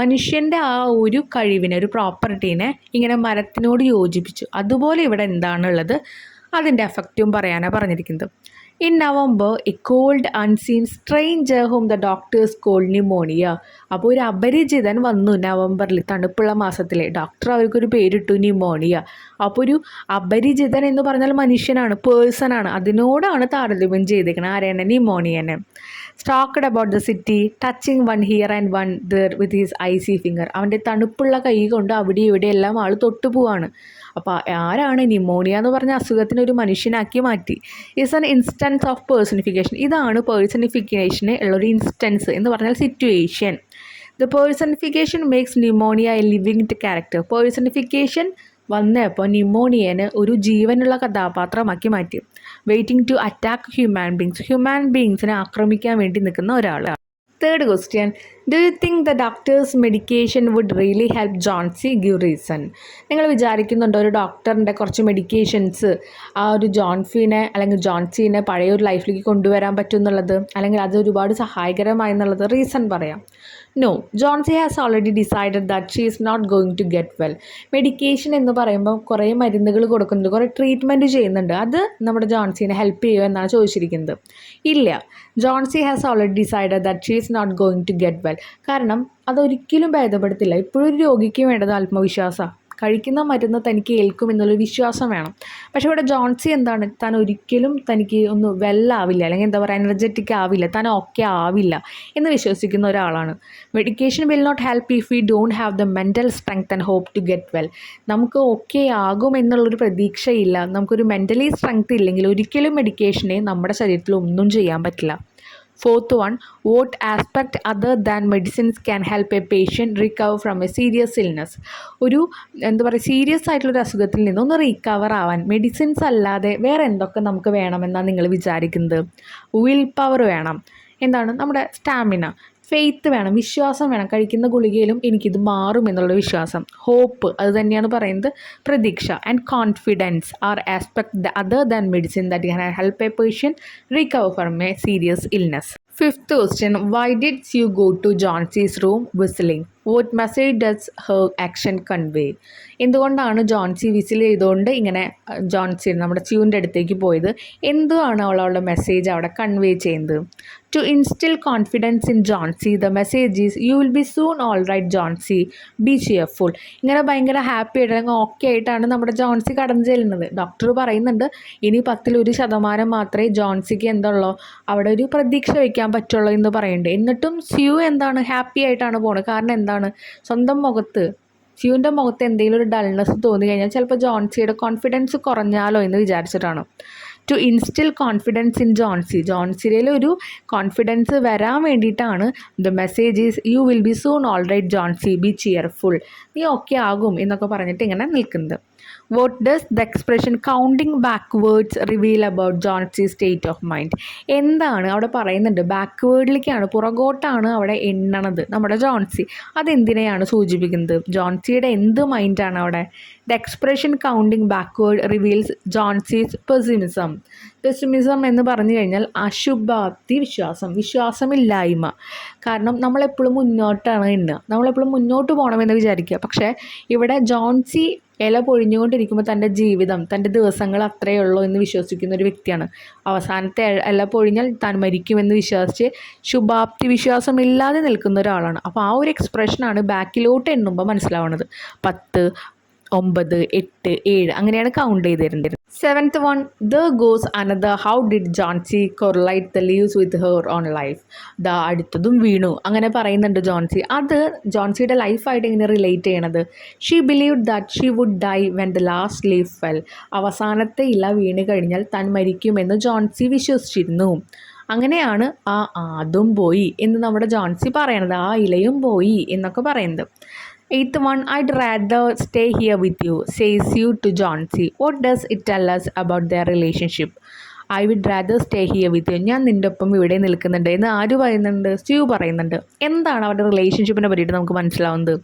മനുഷ്യൻ്റെ ആ ഒരു കഴിവിനെ, ഒരു പ്രോപ്പർട്ടീനെ ഇങ്ങനെ മരത്തിനോട് യോജിപ്പിച്ചു. അതുപോലെ ഇവിടെ എന്താണുള്ളത്, അതിൻ്റെ എഫക്റ്റും പറയാനാണ് പറഞ്ഞിരിക്കുന്നത്. In November, a cold, unseen stranger whom the doctors called pneumonia. അപ്പോൾ ഒരു അപരിചിതൻ വന്നു നവംബറിൽ, തണുപ്പുള്ള മാസത്തിലെ. ഡോക്ടർ അവർക്കൊരു പേരിട്ടു, ന്യൂമോണിയ. അപ്പോൾ ഒരു അപരിചിതൻ എന്ന് പറഞ്ഞാൽ മനുഷ്യനാണ്, പേഴ്സണാണ്, അതിനോടാണ് താരതമ്യം ചെയ്തേക്കുന്നത്. ആരെയാണ്? ന്യൂമോണിയനെ. Talked about the city, touching one here and one there with his icy finger. അവൻ്റെ തണുപ്പുള്ള കൈ കൊണ്ട് അവിടെ ഇവിടെ എല്ലാം ആൾ തൊട്ടു പോവാണ്. അപ്പോൾ ആരാണ്? ന്യൂമോണിയ എന്ന് പറഞ്ഞ അസുഖത്തിന് ഒരു മനുഷ്യനാക്കി മാറ്റി. Is an instance of personification. ഇതാണ് പേഴ്സണിഫിക്കേഷന് ഉള്ളൊരു ഇൻസ്റ്റൻസ് എന്ന് പറഞ്ഞാൽ situation. The personification makes pneumonia a living character. Personification വന്നപ്പോൾ ന്യൂമോണിയനെ ഒരു ജീവനുള്ള കഥാപാത്രമാക്കി മാറ്റി. വെയിറ്റിംഗ് ടു അറ്റാക്ക് ഹ്യൂമാൻ ബീങ്സിനെ ആക്രമിക്കാൻ വേണ്ടി നിൽക്കുന്ന ഒരാൾ. Third question. Do you think the doctor's medication would really help Johnsy? Give reason. നിങ്ങൾ വിചാരിക്കുന്നുണ്ടോ ഒരു ഡോക്ടറിൻ്റെ കുറച്ച് മെഡിക്കേഷൻസ് ആ ഒരു ജോൺസീനെ പഴയ ഒരു ലൈഫിലേക്ക് കൊണ്ടുവരാൻ പറ്റും എന്നുള്ളത്, അല്ലെങ്കിൽ അത് ഒരുപാട് സഹായകരമായി എന്നുള്ളത്? റീസൺ പറയാം. No, Johnsy has already decided that she is not going to get well. Medication എന്ന് പറയുമ്പോൾ കുറേ മരുന്നുകൾ കൊടുക്കുന്നുണ്ട്, കുറേ ട്രീറ്റ്മെൻറ്റ് ചെയ്യുന്നുണ്ട്. അത് നമ്മുടെ ജോൺസീനെ ഹെൽപ്പ് ചെയ്യുമോ എന്നാണ് ചോദിച്ചിരിക്കുന്നത്. ഇല്ല, Johnsy has already decided that she is not going to get well. കാരണം അതൊരിക്കലും ഭേദപ്പെടുത്തില്ല. ഇപ്പോഴൊരു രോഗിക്ക് വേണ്ടത് ആത്മവിശ്വാസമാണ്. കഴിക്കുന്ന മരുന്ന് തനിക്ക് ഏൽക്കും എന്നുള്ളൊരു വിശ്വാസം വേണം. പക്ഷേ ഇവിടെ ജോൺസി എന്താണ്, താൻ ഒരിക്കലും തനിക്ക് ഒന്ന് വെല്ലാവില്ല, അല്ലെങ്കിൽ എന്താ പറയുക, എനർജറ്റിക് ആവില്ല, താൻ ഓക്കെ ആവില്ല എന്ന് വിശ്വസിക്കുന്ന ഒരാളാണ്. Medication will not help if we don't have the mental strength and hope to get well. നമുക്ക് ഓക്കെ ആകും എന്നുള്ളൊരു പ്രതീക്ഷയില്ല, നമുക്കൊരു മെൻ്റലി സ്ട്രെങ്ത് ഇല്ലെങ്കിൽ ഒരിക്കലും മെഡിക്കേഷനെ നമ്മുടെ ശരീരത്തിൽ ഒന്നും ചെയ്യാൻ പറ്റില്ല. Fourth one. Vote aspect other than medicines can help a patient recover from a serious illness. ഒരു എന്താ പറയുക, സീരിയസ് ആയിട്ടുള്ളൊരു അസുഖത്തിൽ നിന്നൊന്ന് റീക്കവർ ആവാൻ മെഡിസിൻസ് അല്ലാതെ വേറെ എന്തൊക്കെ നമുക്ക് വേണമെന്നാണ് നിങ്ങൾ വിചാരിക്കുന്നത്? വിൽ പവർ വേണം. എന്താണ്? നമ്മുടെ സ്റ്റാമിന, ഫെയ്ത്ത് വേണം, വിശ്വാസം വേണം. കഴിക്കുന്ന ഗുളികയിലും എനിക്കിത് മാറും എന്നുള്ള വിശ്വാസം, ഹോപ്പ്, അത് തന്നെയാണ് പറയുന്നത്, പ്രതീക്ഷ. And confidence are aspect other than medicine that can help a patient recover from a serious illness. Fifth question. Why did you go to Johnsy's room whistling? What message does her action convey? എന്തുകൊണ്ടാണ് Johnsy whistle ചെയ്തുകൊണ്ട് ഇങ്ങനെ നമ്മുടെ ച്യൂൻ്റെ അടുത്തേക്ക് പോയത്? എന്തുവാണ് അവളുടെ message അവിടെ convey ചെയ്യുന്നത്? To instil confidence in Johnsy, the message is you will be soon all right Johnsy, be cheerful. ഇങ്ങനെ ഭയങ്കര ഹാപ്പി ആയിട്ട് അല്ലെങ്കിൽ ഓക്കെ ആയിട്ടാണ് നമ്മുടെ ജോൺസി കടന്നു ചെല്ലുന്നത്. ഡോക്ടർ പറയുന്നുണ്ട് ഇനി 10% മാത്രമേ ജോൺസിക്ക് എന്തുള്ളൂ, അവിടെ ഒരു പ്രതീക്ഷ വയ്ക്കാൻ പറ്റുള്ളൂ എന്ന് പറയുന്നുണ്ട്. എന്നിട്ടും സ്യൂ എന്താണ്, ഹാപ്പി ആയിട്ടാണ് പോകുന്നത്. കാരണം എന്താണ്, സ്വന്തം സ്യൂവിൻ്റെ മുഖത്ത് എന്തെങ്കിലും ഒരു ഡൾനെസ് തോന്നി കഴിഞ്ഞാൽ ചിലപ്പോൾ ജോൺസിയുടെ കോൺഫിഡൻസ് കുറഞ്ഞാലോ എന്ന് വിചാരിച്ചിട്ടാണ്. ടു ഇൻസ്റ്റിൽ കോൺഫിഡൻസ് ഇൻ ജോൺസിയിൽ ഒരു കോൺഫിഡൻസ് വരാൻ വേണ്ടിയിട്ടാണ് the message is you will be soon all right Johnsy, be cheerful, നീ ഓക്കെ ആകും എന്നൊക്കെ പറഞ്ഞിട്ട് ഇങ്ങനെ നിൽക്കുന്നത്. What does the expression counting backwards reveal about Johnsy state of mind? എന്താണ് അവിടെ പറയുന്നുണ്ട്? ബാക്ക്വേർഡിലേക്കാണ്, പുറകോട്ടാണ് അവിടെ എണ്ണണത് നമ്മുടെ ജോൺസി. അതെന്തിനെയാണ് സൂചിപ്പിക്കുന്നത്? ജോൺസിയുടെ എന്ത് മൈൻഡാണ് അവിടെ? The expression counting backward reveals Johnsy's pessimism. Pessimism എന്ന് പറഞ്ഞു കഴിഞ്ഞാൽ അശുഭാപ്തി വിശ്വാസം, വിശ്വാസമില്ലായ്മ. കാരണം നമ്മളെപ്പോഴും മുന്നോട്ടാണ് എണ്ണുക, നമ്മളെപ്പോഴും മുന്നോട്ട് പോകണമെന്ന് വിചാരിക്കുക. പക്ഷേ ഇവിടെ ജോൺസി ഇല പൊഴിഞ്ഞുകൊണ്ടിരിക്കുമ്പോൾ തൻ്റെ ജീവിതം, തൻ്റെ ദിവസങ്ങൾ അത്രയേ ഉള്ളൂ എന്ന് വിശ്വസിക്കുന്ന ഒരു വ്യക്തിയാണ്. അവസാനത്തെ ഇല പൊഴിഞ്ഞാൽ താൻ മരിക്കുമെന്ന് വിശ്വസിച്ച് ശുഭാപ്തി വിശ്വാസമില്ലാതെ നിൽക്കുന്ന ഒരാളാണ്. അപ്പോൾ ആ ഒരു എക്സ്പ്രഷനാണ് ബാക്കിലോട്ട് എണ്ണുമ്പോൾ മനസ്സിലാവുന്നത്. 10, 9, 8, 7 അങ്ങനെയാണ് കൗണ്ട് ചെയ്ത് തരുന്നത്. 7th one, there goes another. How did Johnsy correlate the leaves with her own life? ദാ അടുത്തതും വീണു അങ്ങനെ പറയുന്നുണ്ട് ജോൺസി. അത് ജോൺസിയുടെ ലൈഫായിട്ട് എങ്ങനെ റിലേറ്റ് ചെയ്യണത്? She believed that she would die when the last leaf fell. അവസാനത്തെ ഇല വീണ് കഴിഞ്ഞാൽ താൻ മരിക്കുമെന്ന് ജോൺസി വിശ്വസിച്ചിരുന്നു. അങ്ങനെയാണ് അതും പോയി എന്ന് നമ്മുടെ ജോൺസി പറയണത്, ആ ഇലയും പോയി എന്നൊക്കെ പറയുന്നത്. 8th one, I'd rather stay here with you, says you to Johnsy. What does it tell us about their relationship? I would rather stay here with you. ഞാൻ നിൻ്റെ ഒപ്പം ഇവിടെ നിൽക്കുന്നുണ്ട് എന്ന് ആര് പറയുന്നുണ്ട്? സ്യൂ പറയുന്നുണ്ട്. എന്താണ് അവരുടെ റിലേഷൻഷിപ്പിനെ പറ്റിയിട്ട് നമുക്ക് മനസ്സിലാവുന്നത്?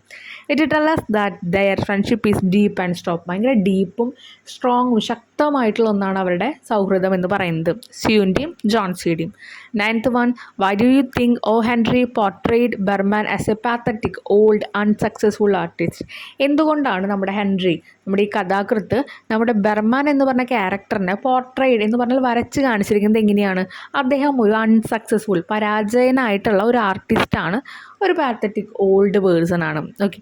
It tell us that there friendship is deep and strong. ഭയങ്കര ഡീപ്പും സ്ട്രോങ്ങും ശക്തമായിട്ടുള്ള ഒന്നാണ് അവരുടെ സൗഹൃദം എന്ന് പറയുന്നത്, സ്യൂൻ്റെയും ജോൺസിയുടെയും. 9th one, why do you think O. Henry portrayed Berman as a pathetic, old, unsuccessful artist? എന്തുകൊണ്ടാണ് നമ്മുടെ ഹെൻറി, നമ്മുടെ ഈ കഥാകൃത്ത്, നമ്മുടെ ബർമാൻ എന്ന് പറഞ്ഞ ക്യാരക്ടറിനെ പോർട്രേഡ് എന്ന് പറഞ്ഞാൽ വരച്ച് കാണിച്ചിരിക്കുന്നത് എങ്ങനെയാണ്? അദ്ദേഹം ഒരു അൺസക്സസ്ഫുൾ, പരാജയനായിട്ടുള്ള ഒരു ആർട്ടിസ്റ്റാണ്, ഒരു പാത്തറ്റിക് ഓൾഡ് പേഴ്സൺ ആണ്. Okay,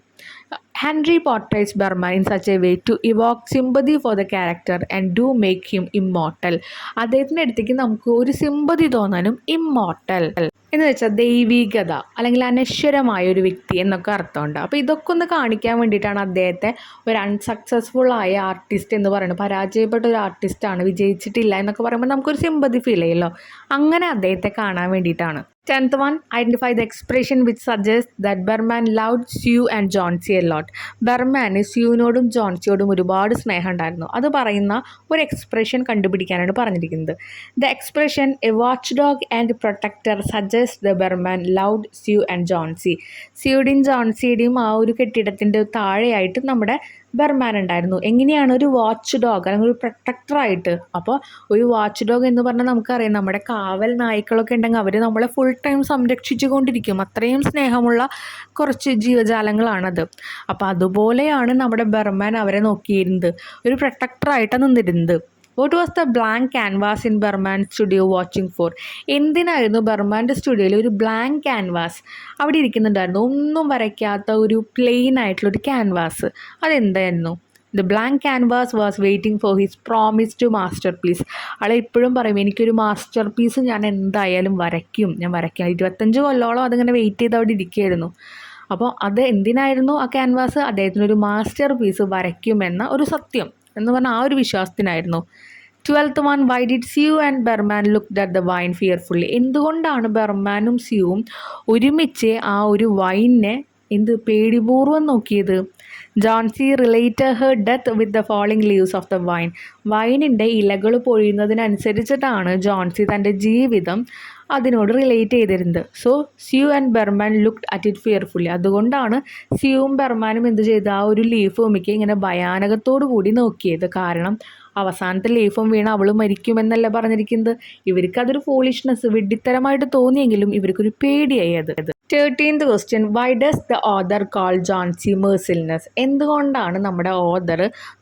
Henry portrays Berman in such a way to evoke sympathy for the character and do make him immortal. അദ്ദേഹത്തിൻ്റെ അടുത്തേക്ക് നമുക്ക് ഒരു സിമ്പതി തോന്നാനും ഇമ്മോർട്ടൽ എന്ന് വെച്ചാൽ ദൈവികത അല്ലെങ്കിൽ അനശ്വരമായ ഒരു വ്യക്തി എന്നൊക്കെ അർത്ഥമുണ്ട്. അപ്പോൾ ഇതൊക്കെ ഒന്ന് കാണിക്കാൻ വേണ്ടിയിട്ടാണ് അദ്ദേഹത്തെ ഒരു അൺസക്സസ്ഫുൾ ആയ ആർട്ടിസ്റ്റ് എന്ന് പറയുന്നത്. പരാജയപ്പെട്ട ഒരു ആർട്ടിസ്റ്റാണ്, വിജയിച്ചിട്ടില്ല എന്നൊക്കെ പറയുമ്പോൾ നമുക്കൊരു സിമ്പതി ഫീൽ ചെയ്യല്ലോ. അങ്ങനെ അദ്ദേഹത്തെ കാണാൻ വേണ്ടിയിട്ടാണ്. 10th one, identify the expression which suggests that Berman loved Sue and Johnsy a lot. ബർമാന് സ്യൂവിനോടും ജോൺസിയോടും ഒരുപാട് സ്നേഹം ഉണ്ടായിരുന്നു. അത് പറയുന്ന ഒരു എക്സ്പ്രഷൻ കണ്ടുപിടിക്കാനാണ് പറഞ്ഞിരിക്കുന്നത്. The expression a watch dog and protector suggest the Behrman loved Sue and Johnsy. സ്യൂയുടെയും ജോൺസിയുടെയും ആ ഒരു കെട്ടിടത്തിൻ്റെ താഴെയായിട്ട് നമ്മുടെ ബർമാൻ ഉണ്ടായിരുന്നു. എങ്ങനെയാണ്? ഒരു വാച്ച് ഡോഗ് അല്ലെങ്കിൽ ഒരു പ്രൊട്ടക്ടറായിട്ട്. അപ്പോൾ ഒരു വാച്ച് ഡോഗ് എന്ന് പറഞ്ഞാൽ നമുക്കറിയാം, നമ്മുടെ കാവൽ നായ്ക്കളൊക്കെ ഉണ്ടെങ്കിൽ അവർ നമ്മളെ ഫുൾ ടൈം സംരക്ഷിച്ചു കൊണ്ടിരിക്കും. അത്രയും സ്നേഹമുള്ള കുറച്ച് ജീവജാലങ്ങളാണത്. അപ്പോൾ അതുപോലെയാണ് നമ്മുടെ ബർമാൻ അവരെ നോക്കിയിരുന്നത്, ഒരു പ്രൊട്ടക്ടറായിട്ടാണ് നിന്നിരുന്നത്. What was the blank canvas in Berman studio watching four? എന്തിനായിരുന്നു ബർമാൻ്റെ സ്റ്റുഡിയോയിൽ ഒരു ബ്ലാങ്ക് ക്യാൻവാസ് അവിടെ ഇരിക്കുന്നുണ്ടായിരുന്നു? ഒന്നും വരയ്ക്കാത്ത ഒരു പ്ലെയിൻ ആയിട്ടുള്ളൊരു ക്യാൻവാസ്. അതെന്തായിരുന്നു? The blank canvas was waiting for his promise to masterpiece. ആളെ ഇപ്പോഴും പറയും, എനിക്കൊരു മാസ്റ്റർ പീസ് ഞാൻ എന്തായാലും വരയ്ക്കും, ഞാൻ വരയ്ക്കാം. 25 കൊല്ലോളം അതിങ്ങനെ വെയിറ്റ് ചെയ്ത് അവിടെ ഇരിക്കുകയായിരുന്നു. അപ്പോൾ അത് എന്തിനായിരുന്നു ആ ക്യാൻവാസ്? അദ്ദേഹത്തിനൊരു മാസ്റ്റർ പീസ് വരയ്ക്കുമെന്ന ഒരു സത്യം എന്ന് പറഞ്ഞാൽ ആ ഒരു വിശ്വാസത്തിനായിരുന്നു. 12th one, why did Sue and Berman looked at the wine fearfully? എന്തുകൊണ്ടാണ് ബർമാനും സ്യൂവും ഒരുമിച്ച് ആ ഒരു വൈനിനെ പേടിപൂർവ്വം നോക്കിയത്? Johnsy related her death with the falling leaves of the vine. വൈനിൻ്റെ ഇലകൾ പൊഴിയുന്നതിനനുസരിച്ചിട്ടാണ് ജോൺസി തൻ്റെ ജീവിതം അതിനോട് റിലേറ്റ് ചെയ്തിരുന്നത്. So Sue and Behrman looked at it fearfully. അതുകൊണ്ടാണ് സ്യൂവും ബർമാനും എന്ത് ചെയ്ത് ആ ഒരു ലീഫ് ഭൂമിക്ക് ഇങ്ങനെ ഭയാനകത്തോടു കൂടി നോക്കിയത്. കാരണം അവസാനത്തെ ലീഫും വീണ് അവൾ മരിക്കുമെന്നല്ല പറഞ്ഞിരിക്കുന്നത്. ഇവർക്കതൊരു ഫോളിഷ്നെസ്, വിഡ്ഢിത്തരമായിട്ട് തോന്നിയെങ്കിലും ഇവർക്കൊരു പേടിയായി അത്. 13th question, why does the author call Johnsy merciless? എന്തുകൊണ്ടാണ് നമ്മുടെ ഓഥർ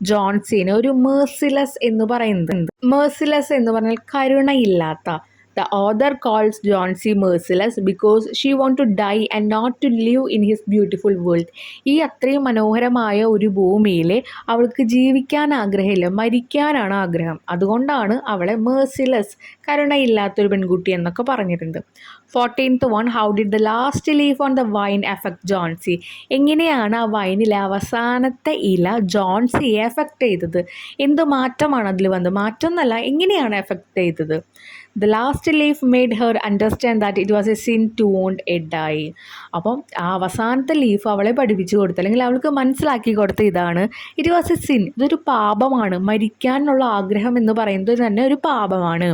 ജോൺസിനെ ഒരു മേഴ്സിലെസ് എന്ന് പറയുന്നത്? മേഴ്സിലെസ് എന്ന് പറഞ്ഞാൽ കരുണയില്ലാത്ത. The author calls Johnsy merciless because she wants to die and not to live in his beautiful world. ഈ അത്രയും മനോഹരമായ ഒരു ഭൂമിയിൽ അവൾക്ക് ജീവിക്കാൻ ആഗ്രഹമില്ല, മരിക്കാനാണ് ആഗ്രഹം. അതുകൊണ്ടാണ് അവളെ merciless, കരുണയില്ലാത്തൊരു പെൺകുട്ടി എന്നൊക്കെ പറഞ്ഞിട്ടുണ്ട്. 14th one, how did the last leaf on the vine affect Johnsy? എങ്ങനെയാണ് ആ വൈനിലെ അവസാനത്തെ ഇല ജോൺസിയെ എഫക്റ്റ് ചെയ്തത്? എന്ത് മാറ്റമാണ് അതിൽ വന്നത്? മാറ്റം എന്നല്ല, എങ്ങനെയാണ് എഫക്റ്റ് ചെയ്തത്? The last leaf made her understand that it was a sin to want a die. അപ്പം ആ അവസാനത്തെ ലീഫ് അവളെ പഠിപ്പിച്ചു കൊടുത്തു, അല്ലെങ്കിൽ അവൾക്ക് മനസ്സിലാക്കി കൊടുത്ത ഇതാണ്, ഇറ്റ് വാസ് എ സിൻ, ഇതൊരു പാപമാണ്, മരിക്കാനുള്ള ആഗ്രഹം എന്ന് പറയുന്നത് തന്നെ ഒരു പാപമാണ്.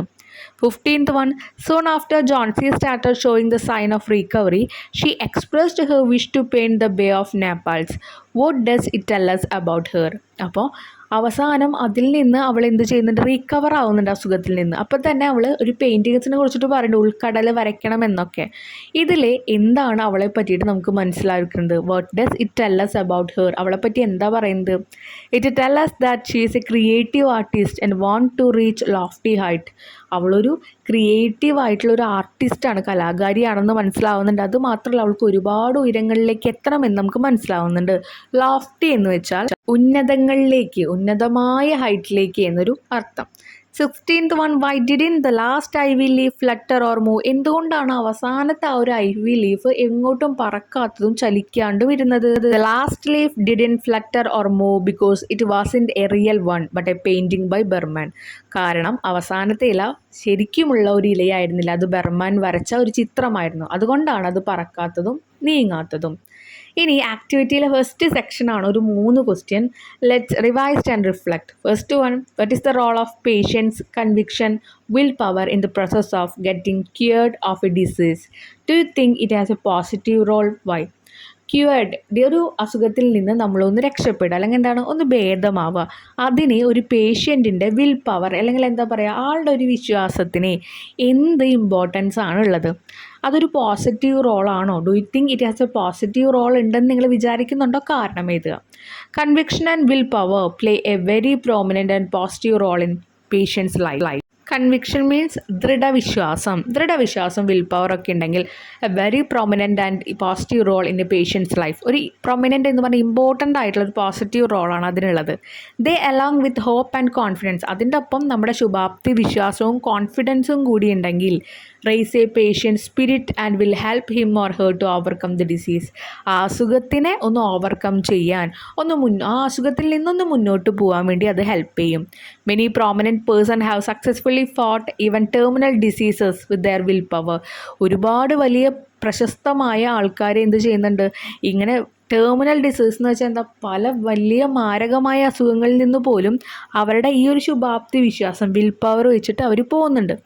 15th one, soon after Johnsy started showing the sign of recovery, she expressed her wish to paint the Bay of Naples. What does it tell us about her? അപ്പോൾ അവസാനം അതിൽ നിന്ന് അവൾ എന്ത് ചെയ്യുന്നുണ്ട്, റീകവർ ആവുന്നുണ്ട് അസുഖത്തിൽ നിന്ന്. അപ്പോൾ തന്നെ അവൾ ഒരു പെയിൻറ്റിങ്സിനെ കുറിച്ചിട്ട് പറയുന്നുണ്ട്, ഉൾക്കടൽ വരയ്ക്കണം എന്നൊക്കെ. ഇതിൽ എന്താണ് അവളെ പറ്റിയിട്ട് നമുക്ക് മനസ്സിലാക്കുന്നത്? What does it tell us about her? അവളെ പറ്റി എന്താ പറയുന്നത്? It tell us that she is a creative artist and want to reach lofty height. അവളൊരു ക്രിയേറ്റീവ് ആയിട്ടുള്ള ഒരു ആർട്ടിസ്റ്റാണ്, കലാകാരിയാണെന്ന് മനസ്സിലാവുന്നുണ്ട്. അതുമാത്രമല്ല അവൾക്ക് ഒരുപാട് ഉയരങ്ങളിലേക്ക് എത്തണമെന്ന് നമുക്ക് മനസ്സിലാവുന്നുണ്ട്. ലോഫ്റ്റി എന്ന് വെച്ചാൽ ഉന്നതങ്ങളിലേക്ക്, ഉന്നതമായ ഹൈറ്റിലേക്ക് എന്നൊരു അർത്ഥം. 16th one, why didn't the last ivy leaf flutter or move? എന്തുകൊണ്ടാണ് അവസാനത്തെ ആ ഒരു ivy leaf എങ്ങോട്ടും പറക്കാത്തതും ചലിക്കാണ്ട് വരുന്നത്? The last leaf didn't flutter or move because it wasn't a real one but a painting by Berman. കാരണം അവസാനത്തെ ഇല ശരിക്കുമുള്ള ഒരു ഇലയായിരുന്നില്ല, അത് ബെർമാൻ വരച്ച ഒരു ചിത്രമായിരുന്നു. അതുകൊണ്ടാണ് അത് പറക്കാത്തതും നീങ്ങാത്തതും. ഇനി ആക്ടിവിറ്റിയിലെ ഫസ്റ്റ് സെക്ഷനാണ്, ഒരു 3 question. Let's revise and reflect. First one, what is the role of patience, conviction, will power in the process of getting cured of a disease? Do you think it has a positive role? Why? Cured, ഒരു അസുഖത്തിൽ നിന്ന് നമ്മളൊന്ന് രക്ഷപ്പെടുക, അല്ലെങ്കിൽ എന്താണ്, ഒന്ന് ഭേദമാവുക. അതിന് ഒരു പേഷ്യൻറ്റിൻ്റെ വിൽ പവർ, അല്ലെങ്കിൽ എന്താ പറയുക, ആളുടെ ഒരു വിശ്വാസത്തിന് എന്ത് ഇമ്പോർട്ടൻസ് ആണുള്ളത്? അതൊരു പോസിറ്റീവ് റോളാണോ? Do you think it has a positive role ഉണ്ടെന്ന് നിങ്ങൾ വിചാരിക്കുന്നുണ്ടോ? കാരണം എഴുതുക. Conviction and will power play a very prominent and positive role in patient's life. Conviction means ദൃഢവിശ്വാസം, വിൽ പവർ ഒക്കെ ഉണ്ടെങ്കിൽ a very prominent and positive role in a patient's life. ഒരു prominent എന്ന് പറഞ്ഞാൽ ഇമ്പോർട്ടൻ്റ് ആയിട്ടുള്ള ഒരു പോസിറ്റീവ് റോളാണ് അതിനുള്ളത്. They along with hope and confidence, അതിൻ്റെ ഒപ്പം നമ്മുടെ ശുഭാപ്തി വിശ്വാസവും കോൺഫിഡൻസും കൂടി ഉണ്ടെങ്കിൽ raise a patient spirit and will help him or her to overcome the disease. ആ അസുഖത്തിനെ ഒന്ന് ഓവർകം ചെയ്യാൻ, ആ അസുഖത്തിൽ നിന്നൊന്ന് മുന്നോട്ട് പോകാൻ വേണ്ടി അത് ഹെൽപ്പ് ചെയ്യും. Many prominent person have successfully fought even terminal diseases with their will power. ഒരുപാട് വലിയ പ്രശസ്തമായ ആൾക്കാർ എന്ത് ചെയ്യുന്നുണ്ട്, ഇങ്ങനെ ടെർമിനൽ ഡിസീസ് എന്ന് വെച്ചാൽ എന്താ, പല വലിയ മാരകമായ അസുഖങ്ങളിൽ നിന്ന് പോലും അവരുടെ ഈ ഒരു ശുഭാപ്തി വിശ്വാസം, വിൽ പവർ വെച്ചിട്ട് അവർ പോകുന്നുണ്ട്.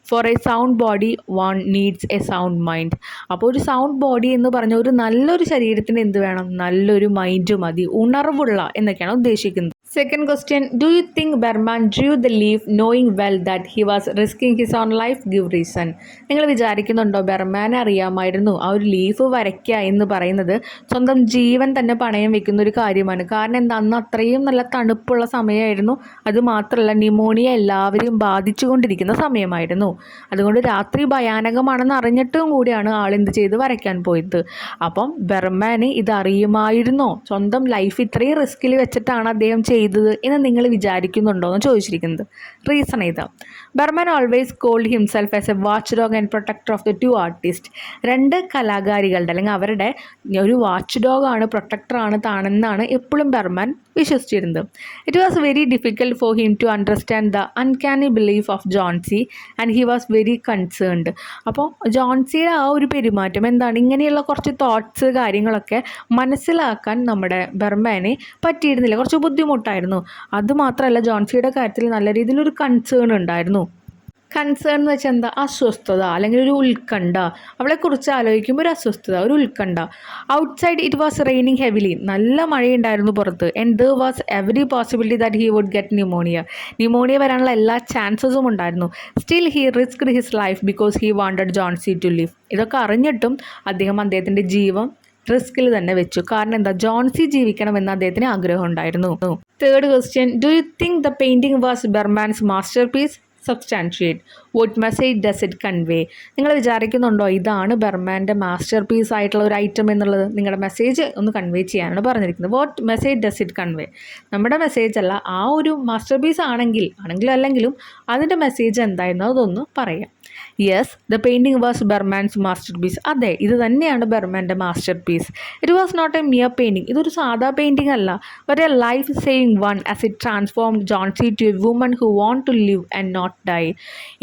For a sound body one needs a sound mind. അപ്പോൾ ഒരു സൗണ്ട് ബോഡി എന്ന് പറഞ്ഞാൽ ഒരു നല്ലൊരു ശരീരത്തിന് എന്ത് വേണം, നല്ലൊരു മൈൻഡ് മതി, ഉണർവുള്ള എന്നൊക്കെയാണ് ഉദ്ദേശിക്കുന്നത്. Second question, do you think Berman Drew the leaf knowing well that he was risking his own life? Give reason. നിങ്ങൾ വിചാരിക്കുന്നുണ്ടോ ബെർമാനെ അറിയാമായിരുന്നു ആ ഒരു ലീഫ് വരയ്ക്കുക എന്ന് പറയുന്നത് സ്വന്തം ജീവൻ തന്നെ പണയം വെക്കുന്ന ഒരു കാര്യമാണ്? കാരണം എന്താ, അന്ന് അത്രയും നല്ല തണുപ്പുള്ള സമയമായിരുന്നു. അതുമാത്രമല്ല ന്യൂമോണിയ എല്ലാവരെയും ബാധിച്ചുകൊണ്ടിരിക്കുന്ന സമയമായിരുന്നു. അതുകൊണ്ട് രാത്രി ഭയാനകമാണെന്ന് അറിഞ്ഞിട്ടും കൂടിയാണ് ആളെന്ത് ചെയ്ത് വരയ്ക്കാൻ പോയത്. അപ്പം ബെർമാന് ഇത് അറിയുമായിരുന്നോ? സ്വന്തം ലൈഫ് ഇത്രയും റിസ്കിൽ വെച്ചിട്ടാണ് അദ്ദേഹം ചെയ്തത് എന്ന് നിങ്ങൾ വിചാരിക്കുന്നുണ്ടോ എന്ന് ചോദിച്ചിരിക്കുന്നത്. റീസൺ ഇതാ. Behrman always called himself as a watch dog and protector of the 2 artist. 2 കലാകാരികളുടെ, അല്ലെങ്കിൽ അവരുടെ ഒരു വാച്ച് ഡോഗാണ്, പ്രൊട്ടക്ടറാണ് താനെന്നാണ് എപ്പോഴും ബെർമാൻ വിശ്വസിച്ചിരുന്നത്. It was very difficult for him to understand the uncanny belief of Johnsy and he was very concerned. അപ്പോൾ ജോൺസിയുടെ ആ ഒരു പെരുമാറ്റം എന്താണ്, ഇങ്ങനെയുള്ള കുറച്ച് തോട്ട്സ് കാര്യങ്ങളൊക്കെ മനസ്സിലാക്കാൻ നമ്മുടെ ബെർമാനെ പറ്റിയിരുന്നില്ല, കുറച്ച് ബുദ്ധിമുട്ടായിരുന്നു. അതുമാത്രമല്ല ജോൺസിയുടെ കാര്യത്തിൽ നല്ല രീതിയിലൊരു കൺസേൺ ഉണ്ടായിരുന്നു. കൺസേൺ എന്ന് വെച്ചാൽ എന്താ, അസ്വസ്ഥത അല്ലെങ്കിൽ ഒരു ഉത്കണ്ഠ, അവളെക്കുറിച്ച് ആലോചിക്കുമ്പോൾ ഒരു അസ്വസ്ഥത, ഒരു ഉത്കണ്ഠ. Outside it was raining heavily, നല്ല മഴയുണ്ടായിരുന്നു പുറത്ത്. And there was every possibility that he would get pneumonia വരാനുള്ള എല്ലാ ചാൻസസും ഉണ്ടായിരുന്നു. Still he risked his life because he wanted Johnsy to live. ഇതൊക്കെ അറിഞ്ഞിട്ടും അദ്ദേഹത്തിൻ്റെ ജീവൻ റിസ്കിൽ തന്നെ വെച്ചു. കാരണം എന്താ, ജോൺസി ജീവിക്കണമെന്ന് അദ്ദേഹത്തിന് ആഗ്രഹം ഉണ്ടായിരുന്നു. Third question, do you think the painting was Behrman's masterpiece? Substantiate. What message does it convey? നിങ്ങൾ വിചാരിക്കുന്നുണ്ടോ ഇതാണ് ബെർമാൻ്റെ മാസ്റ്റർ പീസ് ആയിട്ടുള്ള ഒരു ഐറ്റം എന്നുള്ളത്? നിങ്ങളുടെ മെസ്സേജ് ഒന്ന് കൺവേ ചെയ്യാനാണ് പറഞ്ഞിരിക്കുന്നത്. What message does it convey? നമ്മുടെ മെസ്സേജ് അല്ല, ആ ഒരു മാസ്റ്റർ പീസ് ആണെങ്കിലും അല്ലെങ്കിലും അതിൻ്റെ മെസ്സേജ് എന്തായിരുന്നു അതൊന്ന് പറയാം. Yes, the painting was Behrman's masterpiece. അതെ, ഇത് തന്നെയാണ് ബർമാൻ്റെ masterpiece. It was not a mere painting. ഇതൊരു സാധാ പെയിൻറ്റിങ് അല്ല, but a life saving one as it transformed Johnsy to a woman who want to live and not die.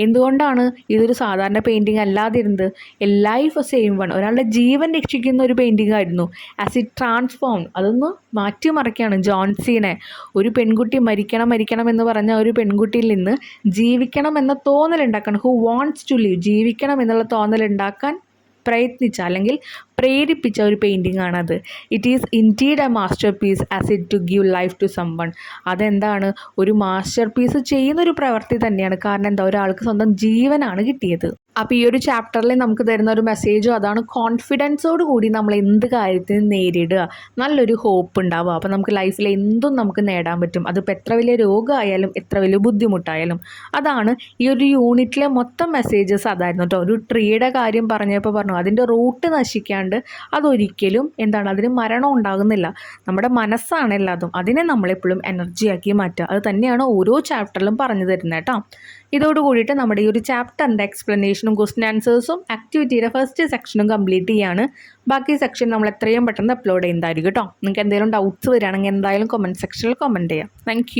എന്തുകൊണ്ടാണ് ഇതൊരു സാധാരണ പെയിൻറ്റിങ് അല്ലാതിരുന്നത്? എ ലൈഫ് സേവിങ് വൺ, ഒരാളുടെ ജീവൻ രക്ഷിക്കുന്ന ഒരു പെയിൻറ്റിങ് ആയിരുന്നു. ആസ് ഇറ്റ് ട്രാൻസ്ഫോം, അതൊന്ന് മാറ്റിമറിക്കുകയാണ് ജോൺസീനെ. ഒരു പെൺകുട്ടി മരിക്കണം എന്ന് പറഞ്ഞ ഒരു പെൺകുട്ടിയിൽ നിന്ന് ജീവിക്കണം എന്ന തോന്നലുണ്ടാക്കാൻ, ഹു വാണ്ട്സ് ടു ലിവ്, ജീവിക്കണം എന്നുള്ള തോന്നലുണ്ടാക്കാൻ പ്രയത്നിച്ച അല്ലെങ്കിൽ പ്രേരിപ്പിച്ച ഒരു പെയിൻറ്റിംഗ് ആണത്. It is indeed a masterpiece as it to give life to someone. അതെന്താണ്, ഒരു മാസ്റ്റർ പീസ് ചെയ്യുന്നൊരു പ്രവൃത്തി തന്നെയാണ്. കാരണം എന്താ, ഒരാൾക്ക് സ്വന്തം ജീവനാണ് കിട്ടിയത്. അപ്പോൾ ഈ ഒരു ചാപ്റ്ററിൽ നമുക്ക് തരുന്ന ഒരു മെസ്സേജും അതാണ്, കോൺഫിഡൻസോട് കൂടി നമ്മൾ എന്ത് കാര്യത്തിനും നേരിടുക, നല്ലൊരു ഹോപ്പ് ഉണ്ടാവുക. അപ്പോൾ നമുക്ക് ലൈഫിൽ എന്തും നമുക്ക് നേടാൻ പറ്റും. അതിപ്പോൾ എത്ര വലിയ രോഗമായാലും എത്ര വലിയ ബുദ്ധിമുട്ടായാലും. അതാണ് ഈ ഒരു യൂണിറ്റിലെ മൊത്തം മെസ്സേജസ് അതായിരുന്നു കേട്ടോ. ഒരു ട്രീയുടെ കാര്യം പറഞ്ഞപ്പോൾ പറഞ്ഞു, അതിൻ്റെ റൂട്ട് നശിക്കാണ്ട് അതൊരിക്കലും എന്താണ്, അതിന് മരണം ഉണ്ടാകുന്നില്ല. നമ്മുടെ മനസ്സാണ് എല്ലാതും. അതിനെ നമ്മളെപ്പോഴും എനർജിയാക്കി മാറ്റുക. അത് തന്നെയാണ് ഓരോ ചാപ്റ്ററിലും പറഞ്ഞു തരുന്നത് കേട്ടോ. ഇതോടുകൂടിയിട്ട് നമ്മുടെ ഈ ഒരു ചാപ്റ്ററിൻ്റെ എക്സ്പ്ലനേഷനും ക്വസ്റ്റ്യൻ ആൻസേഴ്സും ആക്ടിവിറ്റിയുടെ ഫസ്റ്റ് സെക്ഷനും കംപ്ലീറ്റ് ചെയ്യാണ്. ബാക്കി സെക്ഷൻ നമ്മൾ എത്രയും പെട്ടെന്ന് അപ്ലോഡ് ചെയ്യുന്നതായിരിക്കും കേട്ടോ. നിങ്ങൾക്ക് എന്തെങ്കിലും ഡൗട്ട്സ് വരികയാണെങ്കിൽ എന്തായാലും കമൻറ്റ് സെക്ഷനിൽ കമൻറ്റ് ചെയ്യാം. താങ്ക്